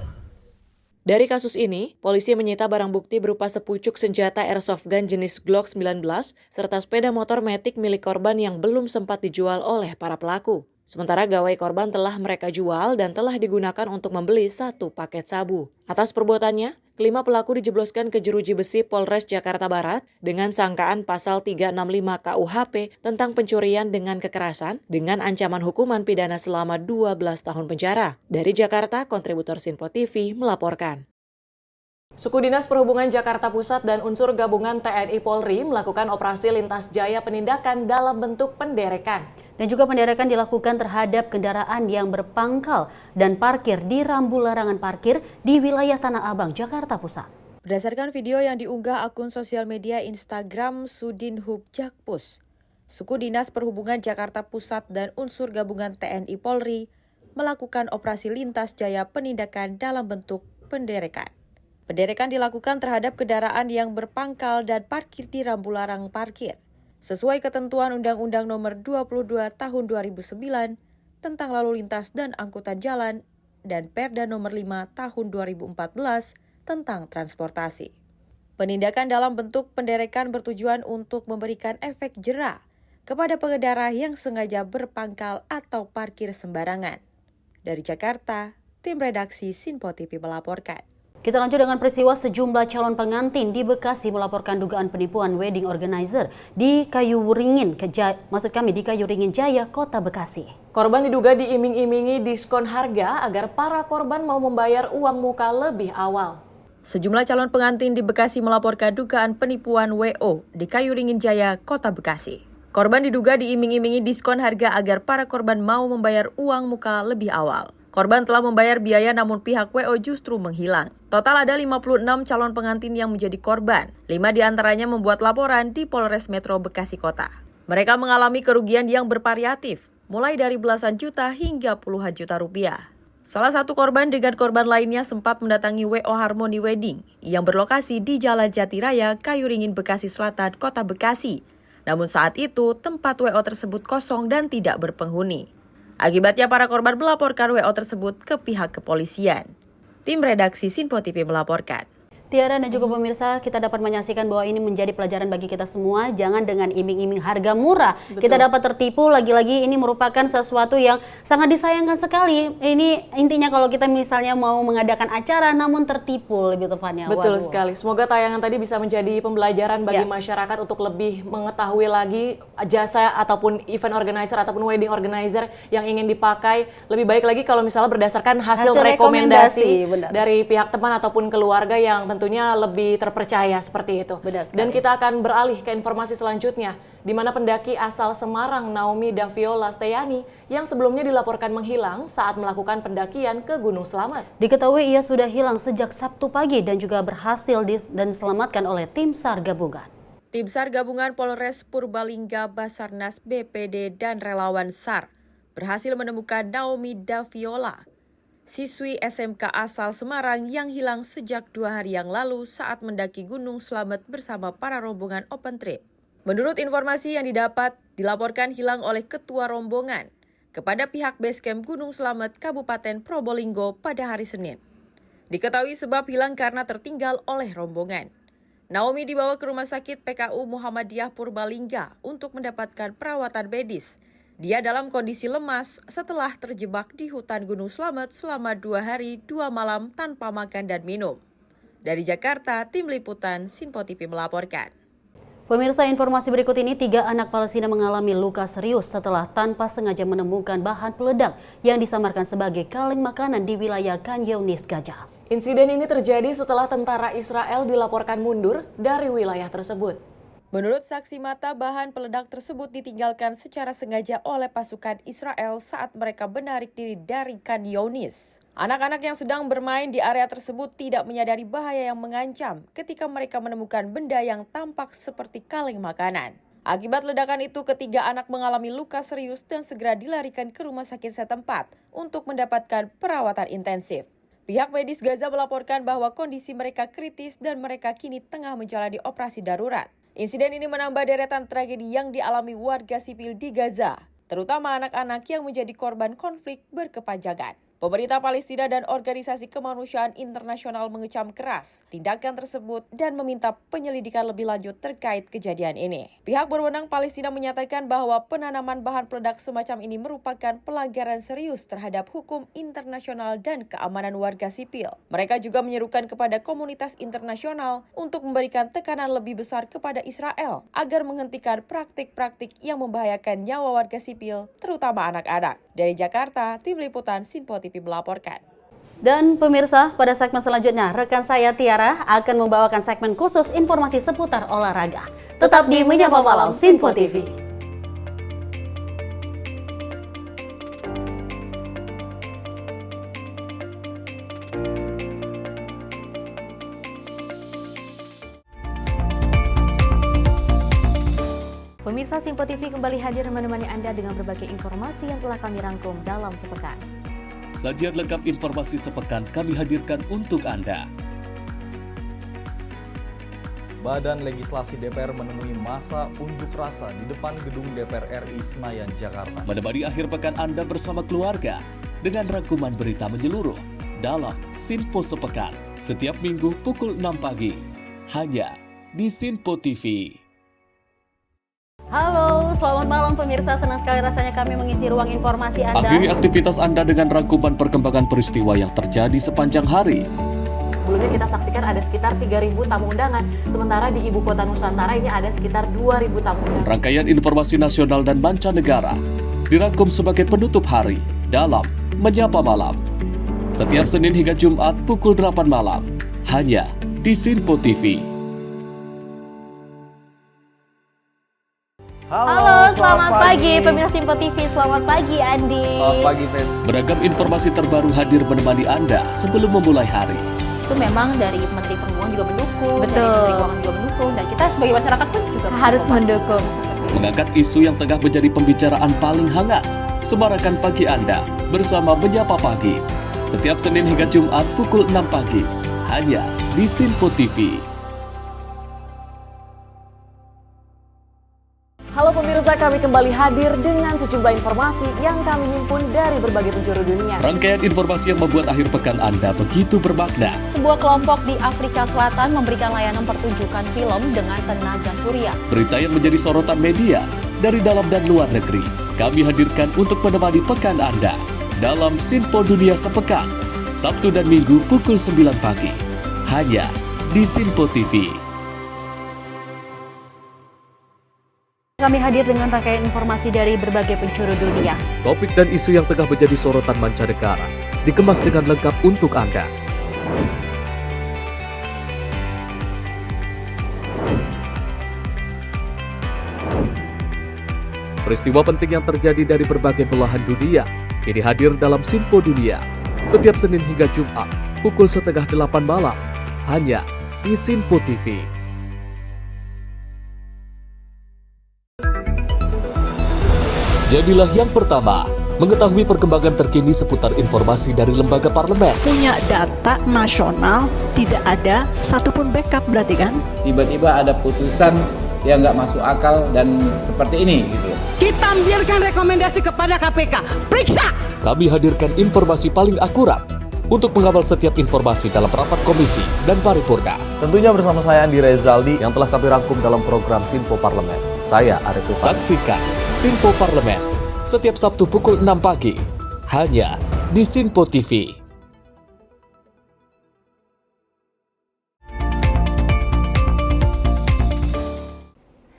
Dari kasus ini, polisi menyita barang bukti berupa sepucuk senjata airsoft gun jenis Glock 19 serta sepeda motor Matic milik korban yang belum sempat dijual oleh para pelaku. Sementara gawai korban telah mereka jual dan telah digunakan untuk membeli 1 paket sabu. Atas perbuatannya, kelima pelaku dijebloskan ke jeruji besi Polres Jakarta Barat dengan sangkaan pasal 365 KUHP tentang pencurian dengan kekerasan dengan ancaman hukuman pidana selama 12 tahun penjara. Dari Jakarta, kontributor Sinpo TV melaporkan. Suku Dinas Perhubungan Jakarta Pusat dan unsur gabungan TNI Polri melakukan operasi lintas jaya penindakan dalam bentuk penderekan. Dan juga penderekan dilakukan terhadap kendaraan yang berpangkal dan parkir di rambu larangan parkir di wilayah Tanah Abang, Jakarta Pusat. Berdasarkan video yang diunggah akun sosial media Instagram Sudinhub Jakpus, Suku Dinas Perhubungan Jakarta Pusat dan unsur gabungan TNI Polri melakukan operasi lintas jaya penindakan dalam bentuk penderekan. Penderekan dilakukan terhadap kendaraan yang berpangkal dan parkir di rambu larang parkir, sesuai ketentuan Undang-Undang Nomor 22 Tahun 2009 tentang Lalu Lintas dan Angkutan Jalan dan Perda Nomor 5 Tahun 2014 tentang Transportasi. Penindakan dalam bentuk penderekan bertujuan untuk memberikan efek jera kepada pengendara yang sengaja berpangkal atau parkir sembarangan. Dari Jakarta, tim redaksi Sinpo TV melaporkan. Kita lanjut dengan peristiwa sejumlah calon pengantin di Bekasi melaporkan dugaan penipuan wedding organizer di Kayuringin Jaya, Kota Bekasi. Korban diduga diiming-imingi diskon harga agar para korban mau membayar uang muka lebih awal. Sejumlah calon pengantin di Bekasi melaporkan dugaan penipuan WO di Kayuringin Jaya, Kota Bekasi. Korban diduga diiming-imingi diskon harga agar para korban mau membayar uang muka lebih awal. Korban telah membayar biaya namun pihak WO justru menghilang. Total ada 56 calon pengantin yang menjadi korban. 5 diantaranya membuat laporan di Polres Metro Bekasi Kota. Mereka mengalami kerugian yang bervariatif, mulai dari belasan juta hingga puluhan juta rupiah. Salah satu korban dengan korban lainnya sempat mendatangi WO Harmony Wedding yang berlokasi di Jalan Jati Raya, Kayuringin, Bekasi Selatan, Kota Bekasi. Namun saat itu tempat WO tersebut kosong dan tidak berpenghuni. Akibatnya para korban melaporkan WO tersebut ke pihak kepolisian. Tim redaksi Sinpo TV melaporkan. Tiara dan juga pemirsa, kita dapat menyaksikan bahwa ini menjadi pelajaran bagi kita semua. Jangan dengan iming-iming harga murah. Betul. Kita dapat tertipu, lagi-lagi ini merupakan sesuatu yang sangat disayangkan sekali. Ini intinya kalau kita misalnya mau mengadakan acara namun tertipu lebih tepatnya. Betul sekali. Semoga tayangan tadi bisa menjadi pembelajaran bagi masyarakat untuk lebih mengetahui lagi jasa ataupun event organizer ataupun wedding organizer yang ingin dipakai. Lebih baik lagi kalau misalnya berdasarkan hasil rekomendasi dari pihak teman ataupun keluarga yang tentunya lebih terpercaya seperti itu. Dan kita akan beralih ke informasi selanjutnya, di mana pendaki asal Semarang Naomi Daviola Steyani yang sebelumnya dilaporkan menghilang saat melakukan pendakian ke Gunung Slamet. Diketahui ia sudah hilang sejak Sabtu pagi dan juga berhasil dan diselamatkan oleh tim SAR gabungan. Tim SAR gabungan Polres Purbalingga, Basarnas, BPD, dan relawan SAR berhasil menemukan Naomi Daviola, siswi SMK asal Semarang yang hilang sejak 2 hari yang lalu saat mendaki Gunung Slamet bersama para rombongan open trip. Menurut informasi yang didapat, dilaporkan hilang oleh ketua rombongan kepada pihak Basecamp Gunung Slamet Kabupaten Probolinggo pada hari Senin. Diketahui sebab hilang karena tertinggal oleh rombongan. Naomi dibawa ke Rumah Sakit PKU Muhammadiyah Purbalingga untuk mendapatkan perawatan medis. Dia dalam kondisi lemas setelah terjebak di hutan Gunung Slamet selama 2 hari 2 malam tanpa makan dan minum. Dari Jakarta, tim liputan Sinpo TV melaporkan. Pemirsa, informasi berikut ini, 3 anak Palestina mengalami luka serius setelah tanpa sengaja menemukan bahan peledak yang disamarkan sebagai kaleng makanan di wilayah Khan Younis, Gaza. Insiden ini terjadi setelah tentara Israel dilaporkan mundur dari wilayah tersebut. Menurut saksi mata, bahan peledak tersebut ditinggalkan secara sengaja oleh pasukan Israel saat mereka menarik diri dari Khan Younis. Anak-anak yang sedang bermain di area tersebut tidak menyadari bahaya yang mengancam ketika mereka menemukan benda yang tampak seperti kaleng makanan. Akibat ledakan itu, ketiga anak mengalami luka serius dan segera dilarikan ke rumah sakit setempat untuk mendapatkan perawatan intensif. Pihak medis Gaza melaporkan bahwa kondisi mereka kritis dan mereka kini tengah menjalani operasi darurat. Insiden ini menambah deretan tragedi yang dialami warga sipil di Gaza, terutama anak-anak yang menjadi korban konflik berkepanjangan. Pemerintah Palestina dan organisasi kemanusiaan internasional mengecam keras tindakan tersebut dan meminta penyelidikan lebih lanjut terkait kejadian ini. Pihak berwenang Palestina menyatakan bahwa penanaman bahan peledak semacam ini merupakan pelanggaran serius terhadap hukum internasional dan keamanan warga sipil. Mereka juga menyerukan kepada komunitas internasional untuk memberikan tekanan lebih besar kepada Israel agar menghentikan praktik-praktik yang membahayakan nyawa warga sipil, terutama anak-anak. Dari Jakarta, Tim Liputan Sinpo TV melaporkan. Dan pemirsa, pada segmen selanjutnya, rekan saya Tiara akan membawakan segmen khusus informasi seputar olahraga. Tetap di Menyapa Malam Sinpo TV. Pemirsa Sinpo TV kembali hadir menemani Anda dengan berbagai informasi yang telah kami rangkum dalam sepekan. Sajian lengkap informasi sepekan kami hadirkan untuk Anda. Badan Legislasi DPR menemui masa unjuk rasa di depan gedung DPR RI Senayan, Jakarta. Menemani akhir pekan Anda bersama keluarga dengan rangkuman berita menyeluruh dalam Sinpo Sepekan setiap minggu pukul 6 pagi hanya di Sinpo TV. Halo, selamat malam pemirsa. Senang sekali rasanya kami mengisi ruang informasi Anda. Akhiri aktivitas Anda dengan rangkuman perkembangan peristiwa yang terjadi sepanjang hari. Sebelumnya kita saksikan ada sekitar 3.000 tamu undangan, sementara di Ibu Kota Nusantara ini ada sekitar 2.000 tamu undangan. Rangkaian informasi nasional dan mancanegara dirangkum sebagai penutup hari dalam Menyapa Malam. Setiap Senin hingga Jumat pukul 8 malam, hanya di Sinpo TV. Halo, selamat pagi pemirsa Sinpo TV. Selamat pagi Andi. Selamat pagi Ves. Beragam informasi terbaru hadir menemani Anda sebelum memulai hari. Itu memang dari Menteri Perhubungan juga mendukung, Betul. dari Menteri Keuangan juga mendukung, dan kita sebagai masyarakat pun juga Harus mendukung. Mengangkat isu yang tengah menjadi pembicaraan paling hangat. Semarakan pagi Anda bersama Menyapa Pagi. Setiap Senin hingga Jumat pukul 6 pagi hanya di Sinpo TV. Halo pemirsa, kami kembali hadir dengan sejumlah informasi yang kami himpun dari berbagai penjuru dunia. Rangkaian informasi yang membuat akhir pekan Anda begitu bermakna. Sebuah kelompok di Afrika Selatan memberikan layanan pertunjukan film dengan tenaga surya. Berita yang menjadi sorotan media dari dalam dan luar negeri kami hadirkan untuk menemani pekan Anda dalam Sinpo Dunia Sepekan, Sabtu dan Minggu pukul 9 pagi, hanya di Sinpo TV. Kami hadir dengan rangkaian informasi dari berbagai penjuru dunia. Topik dan isu yang tengah menjadi sorotan mancanegara dikemas dengan lengkap untuk Anda. Peristiwa penting yang terjadi dari berbagai belahan dunia ini hadir dalam Sinpo Dunia setiap Senin hingga Jumat pukul 7:30 malam hanya di Sinpo TV. Jadilah yang pertama mengetahui perkembangan terkini seputar informasi dari lembaga parlemen. Punya data nasional, tidak ada satupun backup berarti kan? Tiba-tiba ada putusan yang nggak masuk akal dan seperti ini gitu. Kita biarkan rekomendasi kepada KPK. Periksa! Kami hadirkan informasi paling akurat untuk mengawal setiap informasi dalam rapat komisi dan paripurna. Tentunya bersama saya Andi Rezaldi yang telah kami rangkum dalam program Sinpo Parlemen. Saya Arif Rifan. Saksikan Sinpo Parlemen setiap Sabtu pukul 6 pagi hanya di Sinpo TV.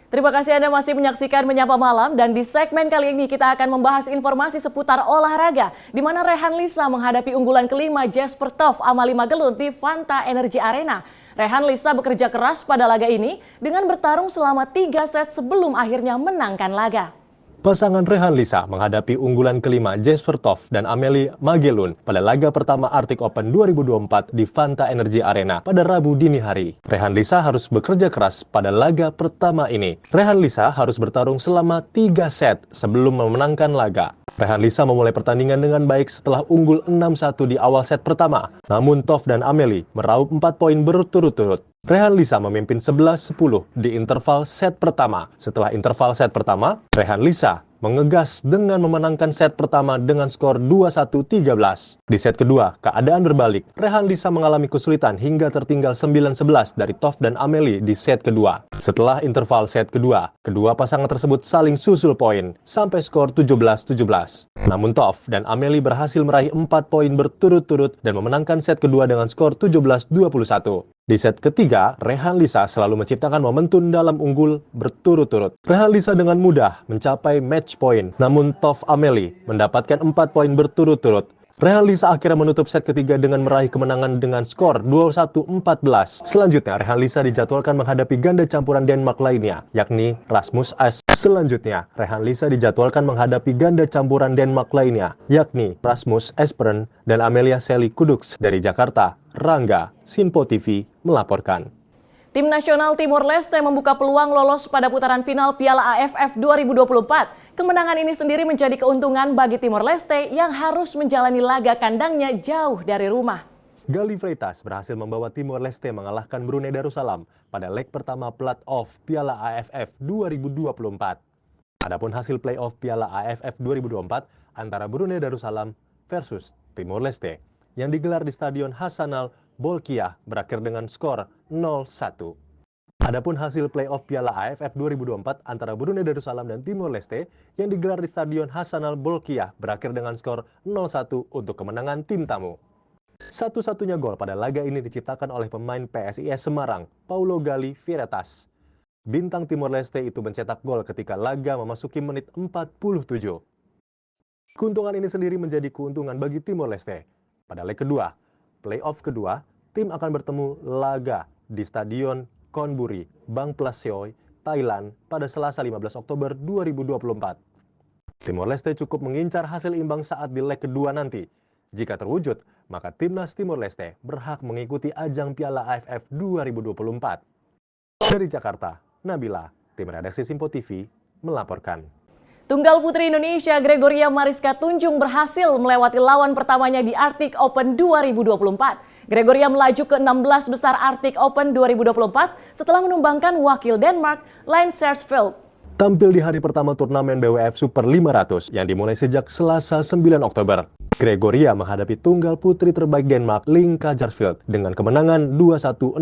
Terima kasih Anda masih menyaksikan Menyapa Malam, dan di segmen kali ini kita akan membahas informasi seputar olahraga di mana Rehan Lisa menghadapi unggulan kelima Jesper Toft Amali Magelut di Fanta Energy Arena. Rehan Lisa bekerja keras pada laga ini dengan bertarung selama 3 set sebelum akhirnya menangkan laga. Pasangan Rehan Lisa menghadapi unggulan kelima Jesper Toft dan Amali Magelut pada laga pertama Arctic Open 2024 di Fanta Energy Arena pada Rabu dini hari. Rehan Lisa harus bekerja keras pada laga pertama ini. Rehan Lisa harus bertarung selama 3 set sebelum memenangkan laga. Rehan Lisa memulai pertandingan dengan baik setelah unggul 6-1 di awal set pertama. Namun Toft dan Amali meraup 4 poin berturut-turut. Rehan Lisa memimpin 11-10 di interval set pertama. Setelah interval set pertama, Rehan Lisa mengegas dengan memenangkan set pertama dengan skor 21-13. Di set kedua, keadaan berbalik. Rehan Lisa mengalami kesulitan hingga tertinggal 9-11 dari Toph dan Amelie di set kedua. Setelah interval set kedua, kedua pasangan tersebut saling susul poin sampai skor 17-17. Namun Toph dan Amelie berhasil meraih 4 poin berturut-turut dan memenangkan set kedua dengan skor 17-21. Di set ketiga, Rehan Lisa selalu menciptakan momentum dalam unggul berturut-turut. Rehan Lisa dengan mudah mencapai match point, namun Toph Amelie mendapatkan 4 poin berturut-turut. Rehan Lisa akhirnya menutup set ketiga dengan meraih kemenangan dengan skor 21-14. Selanjutnya, Rehan Lisa dijadwalkan menghadapi ganda campuran Denmark lainnya, yakni Rasmus Asp. Selanjutnya, Rehan Lisa dijadwalkan menghadapi ganda campuran Denmark lainnya, yakni Rasmus Esperen dan Amelia Sally Kuduks dari Jakarta. Rangga, Sinpo TV melaporkan. Tim nasional Timor Leste membuka peluang lolos pada putaran final Piala AFF 2024. Kemenangan ini sendiri menjadi keuntungan bagi Timor Leste yang harus menjalani laga kandangnya jauh dari rumah. Gali Freitas berhasil membawa Timor Leste mengalahkan Brunei Darussalam pada leg pertama play-off Piala AFF 2024. Adapun hasil play-off Piala AFF 2024 antara Brunei Darussalam versus Timor Leste yang digelar di Stadion Hassanal Bolkiah berakhir dengan skor 0-1. Adapun hasil play-off Piala AFF 2024 antara Brunei Darussalam dan Timor Leste yang digelar di Stadion Hassanal Bolkiah berakhir dengan skor 0-1 untuk kemenangan tim tamu. Satu-satunya gol pada laga ini diciptakan oleh pemain PSIS Semarang, Paulo Gali Freitas. Bintang Timor Leste itu mencetak gol ketika laga memasuki menit 47. Keuntungan ini sendiri menjadi keuntungan bagi Timor Leste. Pada leg kedua, play-off kedua, tim akan bertemu laga di Stadion Konburi, Bang Plaseoi, Thailand pada Selasa 15 Oktober 2024. Timor Leste cukup mengincar hasil imbang saat di leg kedua nanti. Jika terwujud, maka Timnas Timor Leste berhak mengikuti ajang Piala AFF 2024. Dari Jakarta, Nabila, tim redaksi Sinpo TV, melaporkan. Tunggal putri Indonesia Gregoria Mariska Tunjung berhasil melewati lawan pertamanya di Arctic Open 2024. Gregoria melaju ke 16 besar Arctic Open 2024 setelah menumbangkan wakil Denmark, Line Sarsfield. Tampil di hari pertama turnamen BWF Super 500 yang dimulai sejak Selasa 9 Oktober. Gregoria menghadapi tunggal putri terbaik Denmark, Ling Kajarfield, dengan kemenangan 2-1-16,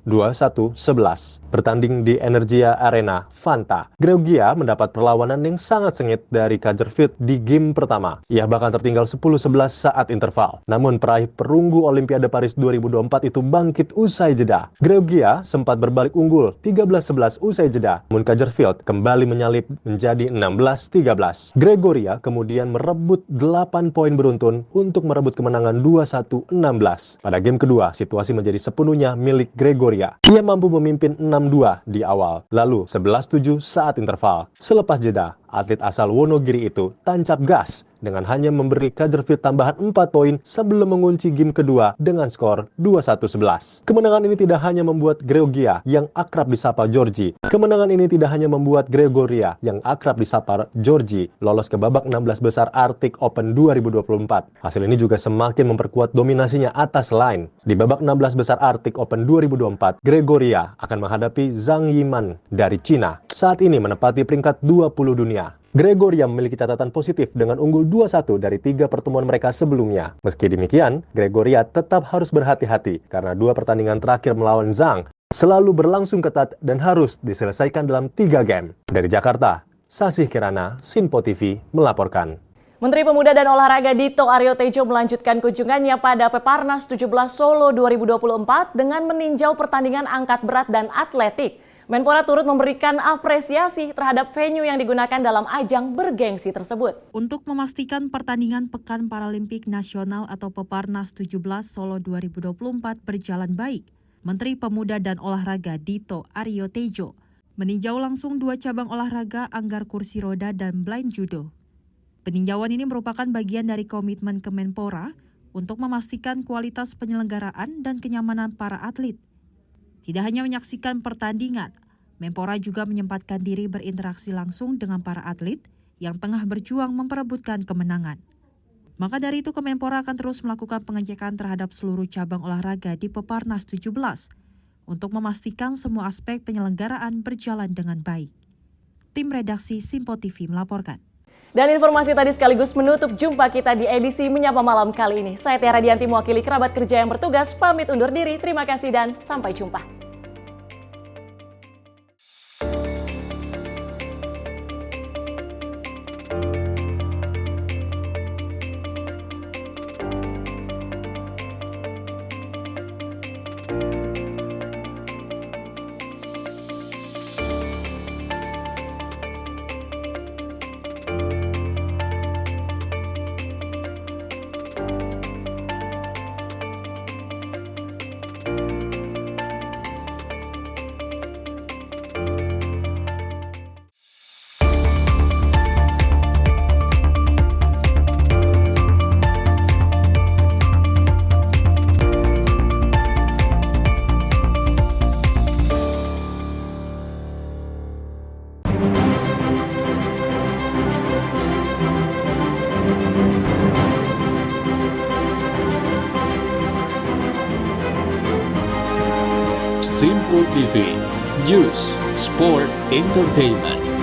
2-1-11. Bertanding di Energia Arena, Fanta, Gregoria mendapat perlawanan yang sangat sengit dari Kajarfield di game pertama. Ia bahkan tertinggal 10-11 saat interval. Namun peraih perunggu Olimpiade Paris 2024 itu bangkit usai jeda. Gregoria sempat berbalik unggul 13-11 usai jeda, namun Kajarfield kembali menyalip menjadi 16-13. Gregoria kemudian merebut 8 poin beruntun untuk merebut kemenangan 2-1-16. Pada game kedua, situasi menjadi sepenuhnya milik Gregoria. Ia mampu memimpin 6-2 di awal, lalu 11-7 saat interval. Selepas jeda, atlet asal Wonogiri itu tancap gas dengan hanya memberi Kajarfield tambahan 4 poin sebelum mengunci game kedua dengan skor 2-1-11. Kemenangan ini tidak hanya membuat Gregoria yang akrab disapa Georgie. Kemenangan ini tidak hanya membuat Gregoria yang akrab disapa Georgie lolos ke babak 16 besar Arctic Open 2024. Hasil ini juga semakin memperkuat dominasinya atas Line. Di babak 16 besar Arctic Open 2024, Gregoria akan menghadapi Zhang Yiman dari Cina. Saat ini menempati peringkat 20 dunia. Gregoria memiliki catatan positif dengan unggul 2-1 dari 3 pertemuan mereka sebelumnya. Meski demikian, Gregoria tetap harus berhati-hati karena 2 pertandingan terakhir melawan Zhang selalu berlangsung ketat dan harus diselesaikan dalam 3 game. Dari Jakarta, Sasih Kirana, Sinpo TV melaporkan. Menteri Pemuda dan Olahraga Dito Aryo Tejo melanjutkan kunjungannya pada Peparnas 17 Solo 2024 dengan meninjau pertandingan angkat berat dan atletik. Menpora turut memberikan apresiasi terhadap venue yang digunakan dalam ajang bergengsi tersebut. Untuk memastikan pertandingan Pekan Paralimpik Nasional atau Peparnas 17 Solo 2024 berjalan baik, Menteri Pemuda dan Olahraga Dito Aryo Tejo meninjau langsung 2 cabang olahraga anggar kursi roda dan blind judo. Peninjauan ini merupakan bagian dari komitmen Kemenpora untuk memastikan kualitas penyelenggaraan dan kenyamanan para atlet. Tidak hanya menyaksikan pertandingan, Menpora juga menyempatkan diri berinteraksi langsung dengan para atlet yang tengah berjuang memperebutkan kemenangan. Maka dari itu Kemenpora akan terus melakukan pengecekan terhadap seluruh cabang olahraga di Peparnas 17 untuk memastikan semua aspek penyelenggaraan berjalan dengan baik. Tim redaksi Sinpo TV melaporkan. Dan informasi tadi sekaligus menutup jumpa kita di edisi Menyapa Malam kali ini. Saya Tiara Dianti mewakili kerabat kerja yang bertugas, pamit undur diri. Terima kasih dan sampai jumpa. Simpo TV, News, Sport, Entertainment.